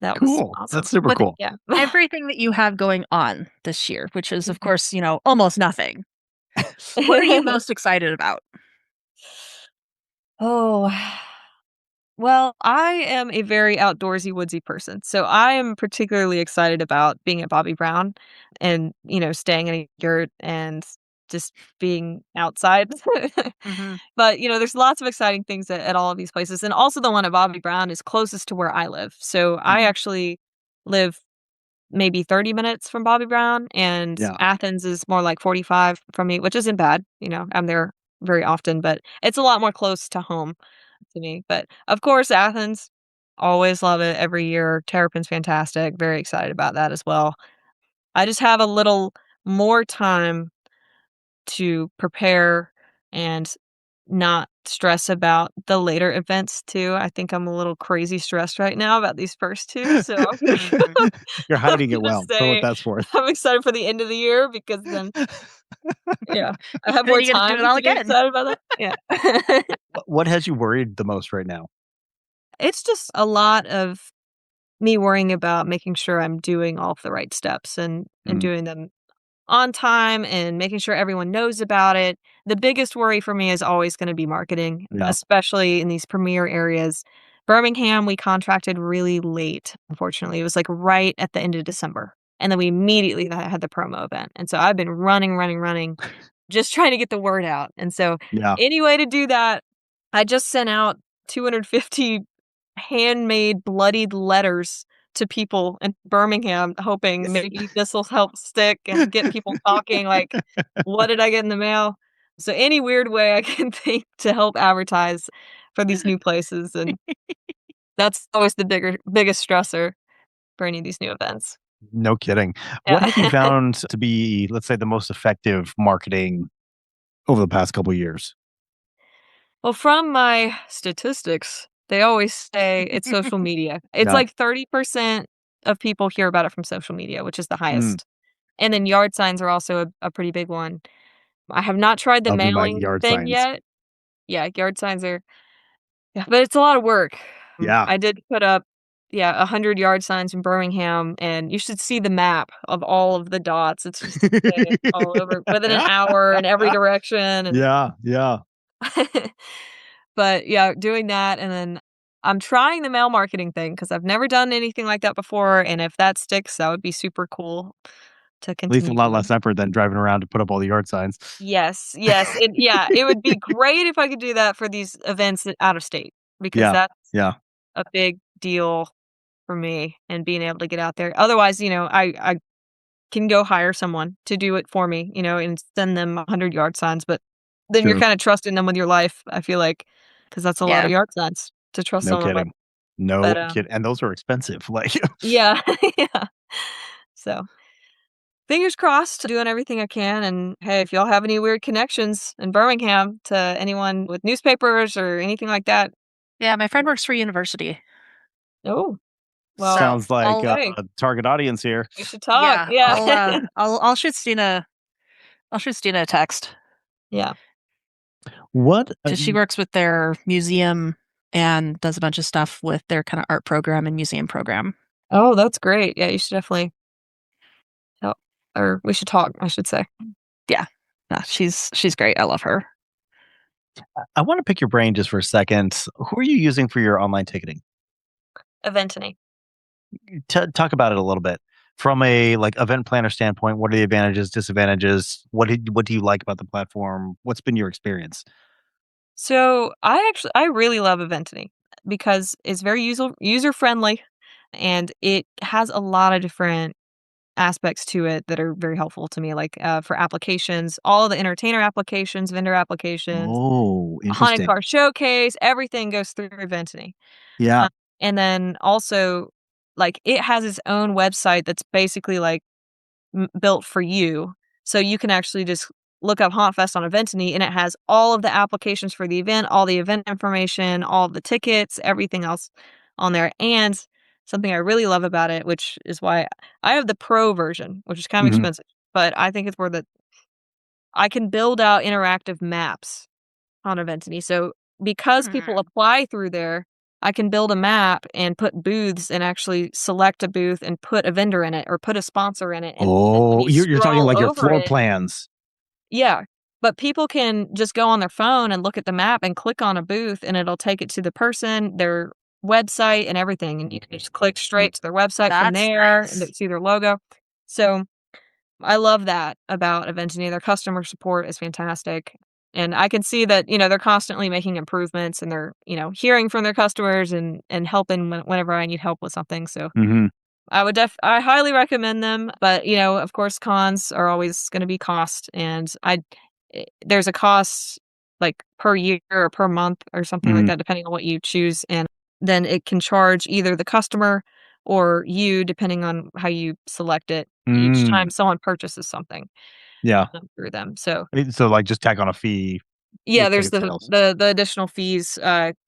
that was Cool. awesome. That's super With cool. Yeah. everything that you have going on this year, which is, of course, almost nothing. What are you most excited about? Oh, well, I am a very outdoorsy, woodsy person. So I am particularly excited about being at Bobby Brown and, staying in a yurt and just being outside. Mhm. But, there's lots of exciting things at all of these places. And also the one at Bobby Brown is closest to where I live. So I actually live maybe 30 minutes from Bobby Brown, and Yeah. Athens is more like 45 from me, which isn't bad. I'm there very often, but it's a lot more close to home to me. But of course, Athens, always love it every year. Terrapin's fantastic. Very excited about that as well. I just have a little more time to prepare and not stress about the later events too. I think I'm a little crazy stressed right now about these first two. So You're I'm hiding it gonna well, for what say that's worth. I'm excited for the end of the year because then, yeah, I have Then more you get to do time it all to get again. excited about that. Yeah. What has you worried the most right now? It's just a lot of me worrying about making sure I'm doing all of the right steps and Mm, doing them on time and making sure everyone knows about it. The biggest worry for me is always going to be marketing, yeah. especially in these premier areas. Birmingham, we contracted really late, unfortunately. It was like right at the end of December. And then we immediately had the promo event. And so I've been running, just trying to get the word out. And so Yeah. any way to do that, I just sent out 250 handmade bloodied letters to people in Birmingham, hoping maybe this will help stick and get people talking, like, "What did I get in the mail?" So any weird way I can think to help advertise for these new places, and that's always the biggest stressor for any of these new events. No kidding. What Yeah. have you found to be, let's say, the most effective marketing over the past couple of years? Well, from my statistics, they always say it's social media. It's Yeah. like 30% of people hear about it from social media, which is the Mm, highest. And then yard signs are also a pretty big one. I have not tried the I'll be my mailing yard thing signs. yet. Yeah, yard signs are yeah, but it's a lot of work. Yeah. I did put up, yeah, 100 yard signs in Birmingham, and you should see the map of all of the dots. It's just insane all over within an hour in every direction, and Yeah. Yeah. but yeah, doing that, and then I'm trying the mail marketing thing because I've never done anything like that before, and if that sticks, that would be super cool to At least a continue lot doing. less effort than driving around to put up all the yard signs. Yes, yes, it would be great if I could do that for these events out of state, because Yeah. that's Yeah. a big deal for me and being able to get out there. Otherwise, I can go hire someone to do it for me, and send them 100 yard signs, but then you're True. kinda trusting them with your life, I feel like, because that's a lot Yeah. of yard signs to trust No someone with. kidding. No But, kid and those are expensive. Like, yeah, yeah. So, fingers crossed, doing everything I can, and, hey, if y'all have any weird connections in Birmingham to anyone with newspapers or anything like that. Yeah, my friend works for university. Oh, well, So sounds like I'll hey, a target audience here. we should talk, yeah, yeah. I'll shoot Stina a text Yeah. What? because she works with their museum and does a bunch of stuff with their kind of art program and museum program. Oh, that's great. Yeah, you should definitely tell, or we should talk, I should say. Yeah, she's great. I love her. I want to pick your brain just for a second. Who are you using for your online ticketing? Eventany. Talk about it a little bit from a like event planner standpoint. What are the advantages, disadvantages? What do you like about the platform? What's been your experience? So I really love Eventany because it's very user friendly, and it has a lot of different aspects to it that are very helpful to me. Like for applications, all the entertainer applications, vendor applications, Oh, haunted interesting. car showcase, everything goes through Eventany. Yeah. Uh, and then also, like, it has its own website that's basically like built for you. So you can actually just look up Hauntfest on Eventany, and it has all of the applications for the event, all the event information, all of the tickets, everything else on there. And something I really love about it, which is why I have the pro version, which is kind of Mhm. expensive, but I think it's worth it. I can build out interactive maps on Eventany. So because people apply through there, I can build a map and put booths and actually select a booth and put a vendor in it or put a sponsor in it. And then when Oh, you you're talking scroll like your over floor it, plans. yeah. But people can just go on their phone and look at the map and click on a booth, and it'll take it to the person, their website, and everything. And you can just click straight to their website from That's there and nice. see their logo. So I love that about Eventany. Their customer support is fantastic. And I can see that, they're constantly making improvements, and they're, hearing from their customers and helping whenever I need help with something. So Mhm. I highly recommend them. But, of course, cons are always going to be cost. And there's a cost like per year or per month or something like Mhm. that, depending on what you choose. And then it can charge either the customer or you, depending on how you select it each Mm. time someone purchases something Yeah. through them. So So like just tack on a fee yeah, with there's ticket the sales. the additional fees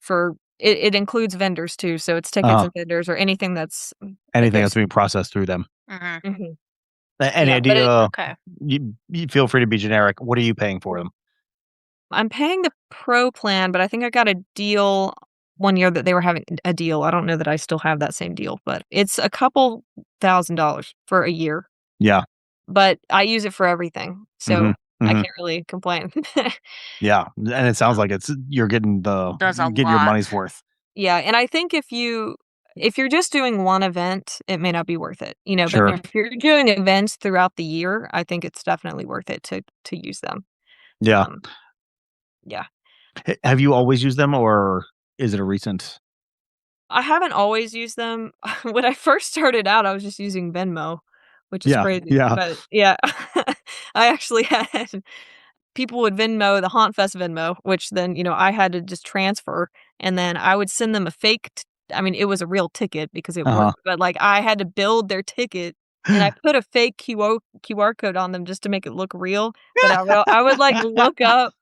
for it. It includes vendors too, so it's tickets Uh-huh. and vendors or anything that Anything that's goes. being processed through them. Mhm. Mhm. Any Yeah, but idea? Okay. You feel free to be generic. What are you paying for them? I'm paying the pro plan, but I think I got a deal one year that they were having a deal. I don't know that I still have that same deal, but it's a couple $1,000s for a year. Yeah. But I use it for everything, Mhm. so I Mhm. can't really complain. Yeah. And it sounds like you're getting Does a your lot. money's worth. Yeah, and I think if you're just doing one event, it may not be worth it, but Sure. if you're doing events throughout the year, I think it's definitely worth it to use them. Yeah. Um, yeah. Have you always used them, or is it a recent? I haven't always used them. When I first started out, I was just using Venmo, which is Yeah, crazy. yeah. But yeah, I actually had people would Venmo the Hauntfest Venmo, which then, I had to just transfer, and then I would send them a fake I mean, it was a real ticket because it Uh-huh. worked, but, like, I had to build their ticket, and I put a fake QR code on them just to make it look real, but I would, like, look up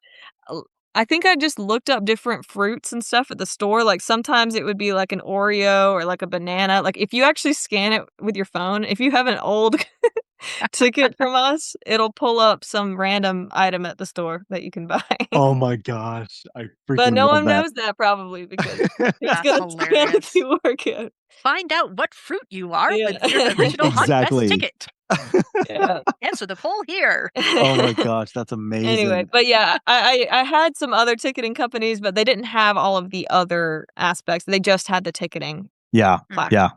I think I just looked up different fruits and stuff at the store, like, sometimes it would be, like, an Oreo or, like, a banana, like, if you actually scan it with your phone, if you have an old ticket from us, it'll pull up some random item at the store that you can buy. Oh my gosh, I But freaking no love one that. knows that probably because it's That's gonna scan the hilarious. QR code. Find out what fruit you are with your Yeah. original Hauntfest Exactly. ticket. Yeah. Answer the poll here. Oh my gosh, that's Anyway, amazing. but yeah, I had some other ticketing companies, but they didn't have all of the other aspects. They just had the ticketing Yeah, platform. yeah.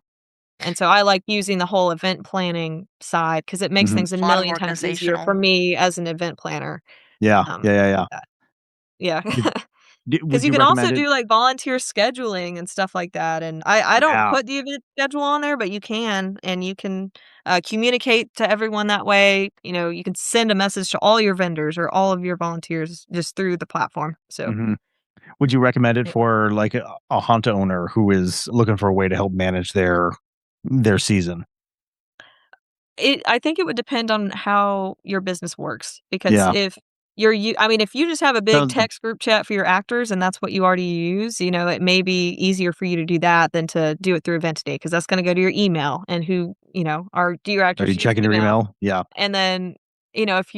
And so I like using the whole event planning side because it makes Mhm. things a A lot of million times easier for organizational. me as an event planner. Yeah, yeah, yeah, yeah. That. Yeah. Did Because would you you can also recommend it? do, like, volunteer scheduling and stuff like that, and I don't Yeah, put the event schedule on there, but you can, and you can, communicate to everyone that way, you can send a message to all your vendors or all of your volunteers just through the platform, so mhm. Would you recommend it it for, like, a hunt owner who is looking for a way to help manage their season? I think it would depend on how your business works, because Yeah. if I mean, if you just have a big Sounds text group chat for your actors and that's what you already use, it may be easier for you to do that than to do it through Event Today because that's gonna go to your email and who, do your Are actors you use checking your email? email? Yeah, And then, if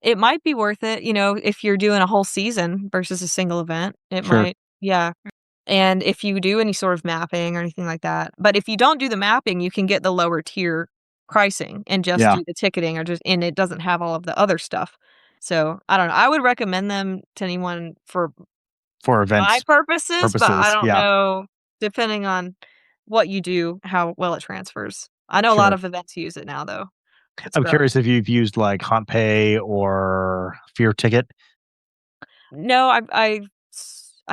it might be worth it, if you're doing a whole season versus a single event, it sure. might yeah. And if you do any sort of mapping or anything like that. But if you don't do the mapping, you can get the lower tier pricing and just Yeah, do the ticketing and it doesn't have all of the other stuff. So, I don't know. I would recommend them to anyone for for my events purposes, but I purposes. don't Yeah, know, depending on what you do, how well it transfers. I know a lot sure. of events use it now, though. It's I'm growing. curious if you've used, like, HauntPay or Fear Ticket? No, I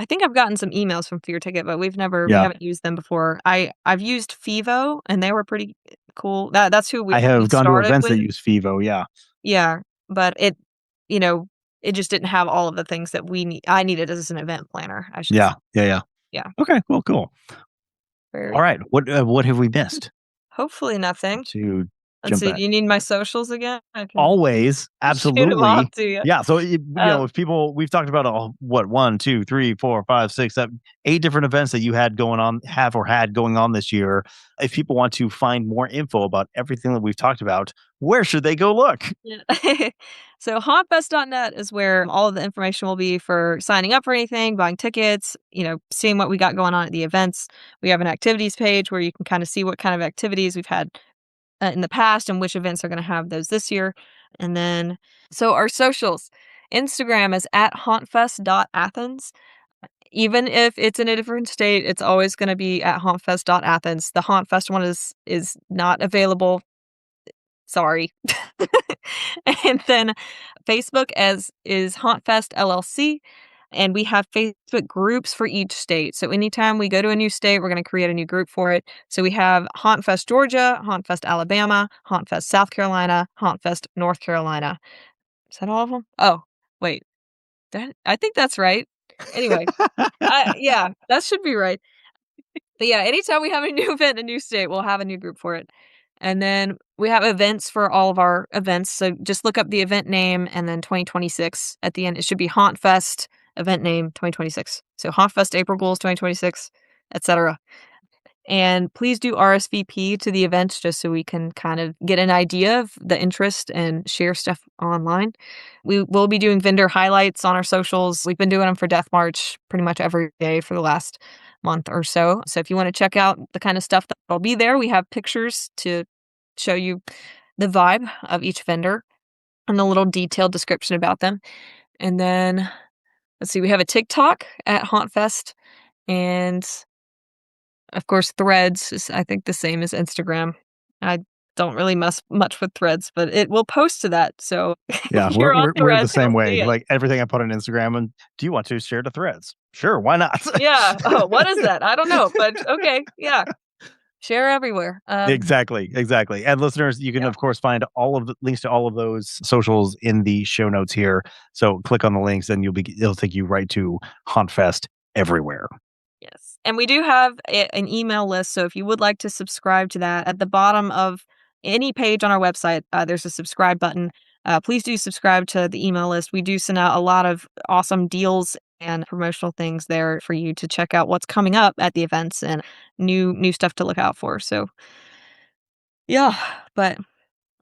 think I've gotten some emails from Fear Ticket, but we Yeah. haven't used them before. I've used Fivo, and they were pretty cool. That's who I we have gone to started events that with. use Fivo, yeah. Yeah, but you know, it just didn't have all of the things that I needed as an event planner, I should say. Yeah, yeah, yeah. Yeah, Okay, well, cool. very Alright, cool. what have we missed Hopefully nothing. to Let's jump see, at? do you need my socials again? I can Always, shoot them off absolutely. to you. Yeah, so, Um, if people we've talked about, what, 1, 2, 3, 4, 5, 6, 7, 8 different events that you had going on have or had going on this year. If people want to find more info about everything that we've talked about, where should they go look? Yeah. So hauntfest.net is where all of the information will be for signing up for anything, buying tickets, seeing what we got going on at the events. We have an activities page where you can kind of see what kind of activities we've had in the past and which events are going to have those this year. And then, so our socials, Instagram is at hauntfest.athens. Even if it's in a different state, it's always going to be at hauntfest.athens. The Hauntfest one is not available. Sorry. And then Facebook is Hauntfest LLC, and we have Facebook groups for each state. So anytime we go to a new state, we're going to create a new group for it. So we have Hauntfest Georgia, Hauntfest Alabama, Hauntfest South Carolina, Hauntfest North Carolina. Is that all of them? Oh, wait. I think that's right. Anyway, yeah, that should be right. But yeah, anytime we have a new event in a new state, we'll have a new group for it. And then we have events for all of our events. So just look up the event name and then 2026 at the end. It should be Hauntfest event name 2026. So Hauntfest April Goals 2026, etc. And please do RSVP to the events just so we can kind of get an idea of the interest and share stuff online. We will be doing vendor highlights on our socials. We've been doing them for Death March pretty much every day for the last month or so. So if you want to check out the kind of stuff that'll be there, we have pictures to show you the vibe of each vendor and a little detailed description about them. And then let's see, we have a TikTok at Hauntfest, and of course, Threads is, I think, the same as Instagram. I don't really mess much with Threads, but it will post to that. So Yeah, if you're on we're the Threads, same you'll way. see it. Like everything I put on Instagram, and do you want to share to Threads? Sure, why not? Yeah. Oh, what is that? I don't know, but okay. Yeah. Share everywhere. Exactly. And listeners, you can, Yeah. of course, find all of the links to all of those socials in the show notes here. So click on the links and it'll take you right to Hauntfest everywhere. Yes. And we do have an email list. So if you would like to subscribe to that, at the bottom of any page on our website, there's a subscribe button. Please do subscribe to the email list. We do send out a lot of awesome deals and promotional things there for you to check out what's coming up at the events and new stuff to look out for. So yeah, but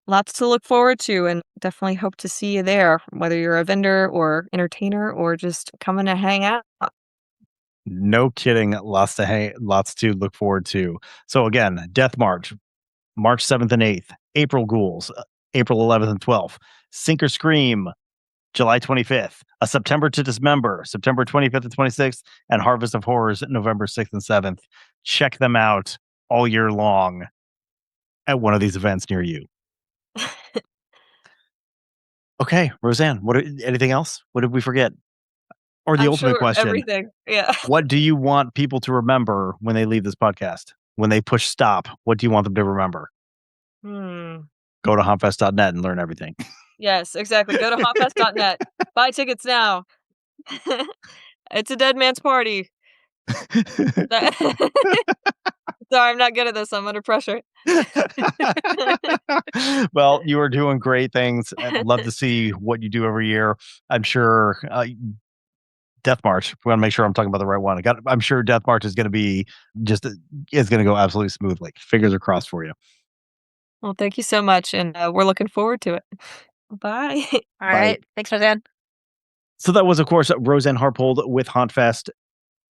lots to look forward to, and definitely hope to see you there, whether you're a vendor or entertainer or just coming to hang out. No kidding. Lots to look forward to. So again, Death March, March 7th and 8th, April Ghouls, April 11th and 12th, Sink or Scream, July 25th, A September to Dismember, September 25th and 26th, and Harvest of Horrors, November 6th and 7th. Check them out all year long at one of these events near you. Okay, Roseann, anything else? What did we forget? Or the ultimate question, everything. Yeah. what do you want people to remember when they leave this podcast? When they push stop, what do you want them to remember? Go to hauntfest.net and learn everything. Yes, exactly. Go to hauntfest.net. Buy tickets now. It's a dead man's party. Sorry, I'm not good at this. I'm under pressure. Well, you are doing great things. I'd love to see what you do every year. I'm sure Death March. We want to make sure I'm talking about the right one. I'm sure Death March is going to be is going to go absolutely smoothly. Fingers are crossed for you. Well, thank you so much, and we're looking forward to it. Bye. All right. Thanks, Roseann. So that was, of course, Roseann Harpold with Hauntfest.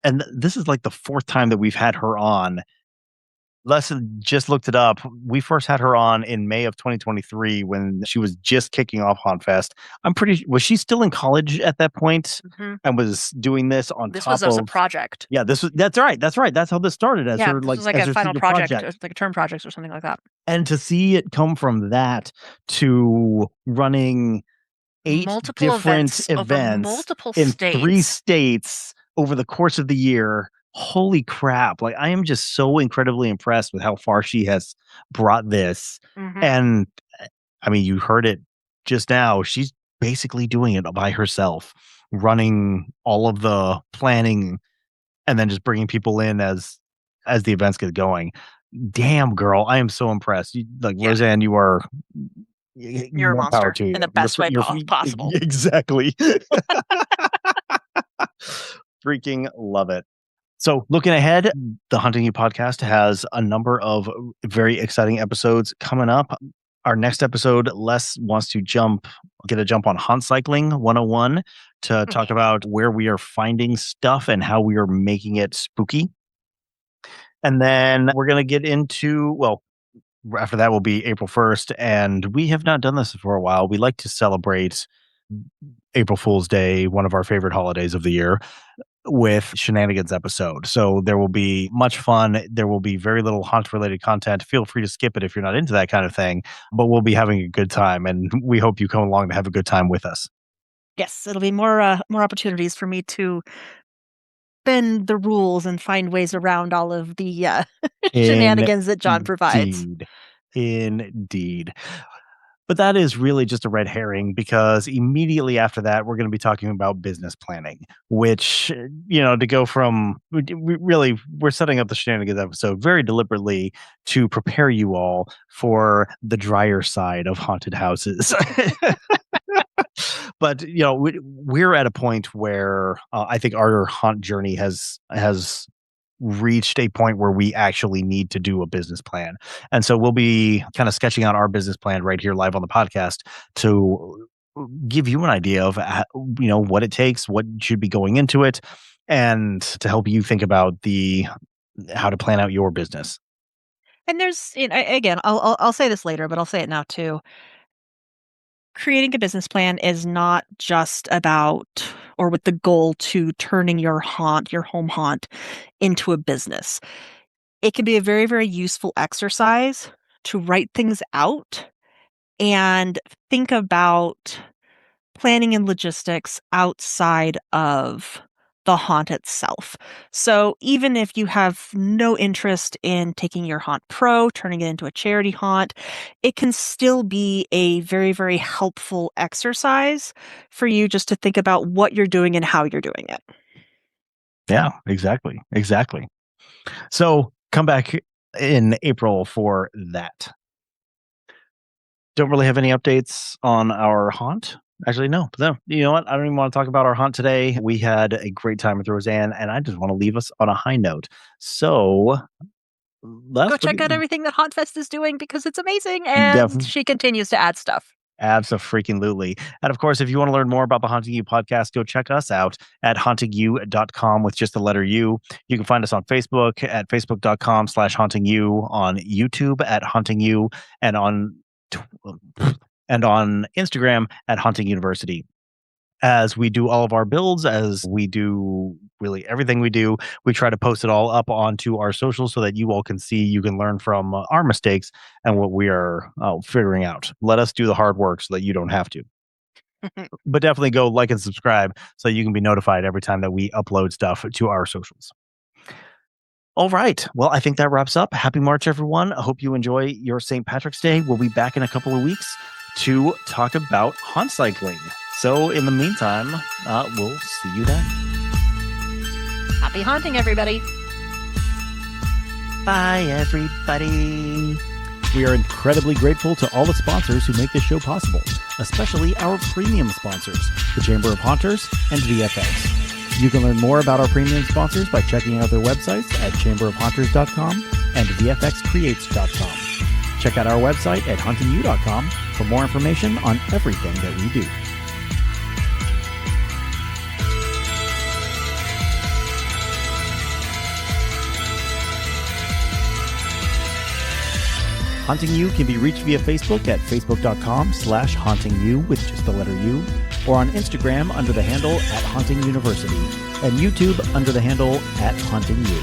And this is like the fourth time that we've had her on. Leslie just looked it up. We first had her on in May of 2023 when she was just kicking off Hauntfest. Was she still in college at that point and was doing this on this top of... This was a project. Yeah, that's right. That's how this started. As her, this was like a final project, like a term project or something like that. And to see it come from that to running 8 multiple different events multiple in states. 3 states over the course of the year. Holy crap. Like, I am just so incredibly impressed with how far she has brought this. And I mean, you heard it just now. She's basically doing it by herself, running all of the planning and then just bringing people in as the events get going. Damn, girl. I am so impressed. Roseann, you're a monster in the best way possible. Exactly. Freaking love it. So looking ahead, the Haunting You podcast has a number of very exciting episodes coming up. Our next episode, Les wants to get a jump on Haunt Cycling 101 to talk about where we are finding stuff and how we are making it spooky. And then we're going to get into, after that will be April 1st. And we have not done this for a while. We like to celebrate April Fool's Day, one of our favorite holidays of the year, with Shenanigans episode. So there will be much fun. There will be very little haunt-related content. Feel free to skip it if you're not into that kind of thing. But we'll be having a good time. And we hope you come along to have a good time with us. Yes, it'll be more opportunities for me to bend the rules and find ways around all of the shenanigans that John provides. Indeed. But that is really just a red herring, because immediately after that, we're going to be talking about business planning, which, to go from we're setting up the Shenanigans episode very deliberately to prepare you all for the drier side of haunted houses. But, we're at a point where I think our haunt journey has reached a point where we actually need to do a business plan. And so we'll be kind of sketching out our business plan right here live on the podcast to give you an idea of, what it takes, what should be going into it, and to help you think about how to plan out your business. And there's, again, I'll say this later, but I'll say it now too. Creating a business plan is not just about, or with the goal to turning your home haunt into a business. It can be a very, very useful exercise to write things out and think about planning and logistics outside of the haunt itself. So even if you have no interest in taking your Haunt Pro, turning it into a charity haunt, it can still be a very, very helpful exercise for you just to think about what you're doing and how you're doing it. Yeah, exactly. So come back in April for that. Don't really have any updates on our haunt. Actually, no. You know what? I don't even want to talk about our haunt today. We had a great time with Roseann, and I just want to leave us on a high note. So go check out everything that Hauntfest is doing because it's amazing, and she continues to add stuff. Absolutely. And of course, if you want to learn more about the Haunting You podcast, go check us out at hauntingyou.com with just the letter U. You can find us on Facebook at facebook.com/hauntingyou, on YouTube at hauntingyou, and on Instagram at Haunting University. As we do all of our builds, as we do really everything we do, we try to post it all up onto our socials so that you all can see, you can learn from our mistakes and what we are figuring out. Let us do the hard work so that you don't have to. But definitely go like and subscribe so you can be notified every time that we upload stuff to our socials. All right. Well, I think that wraps up. Happy March, everyone. I hope you enjoy your St. Patrick's Day. We'll be back in a couple of weeks to talk about haunt cycling. So in the meantime, we'll see you then. Happy haunting, everybody. Bye, everybody. We are incredibly grateful to all the sponsors who make this show possible, especially our premium sponsors, the Chamber of Haunters and VFX. You can learn more about our premium sponsors by checking out their websites at chamberofhaunters.com and vfxcreates.com. Check out our website at hauntingyou.com for more information on everything that we do. Haunting You can be reached via Facebook at facebook.com/hauntingyou with just the letter U, or on Instagram under the handle at Haunting University, and YouTube under the handle at Haunting You.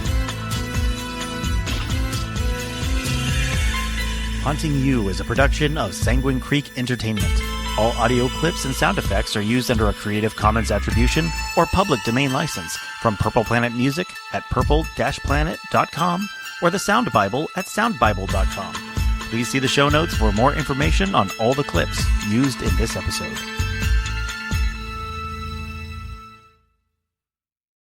Haunting You is a production of Sanguine Creek Entertainment. All audio clips and sound effects are used under a Creative Commons Attribution or Public Domain license from Purple Planet Music at purple-planet.com or the Sound Bible at soundbible.com. Please see the show notes for more information on all the clips used in this episode.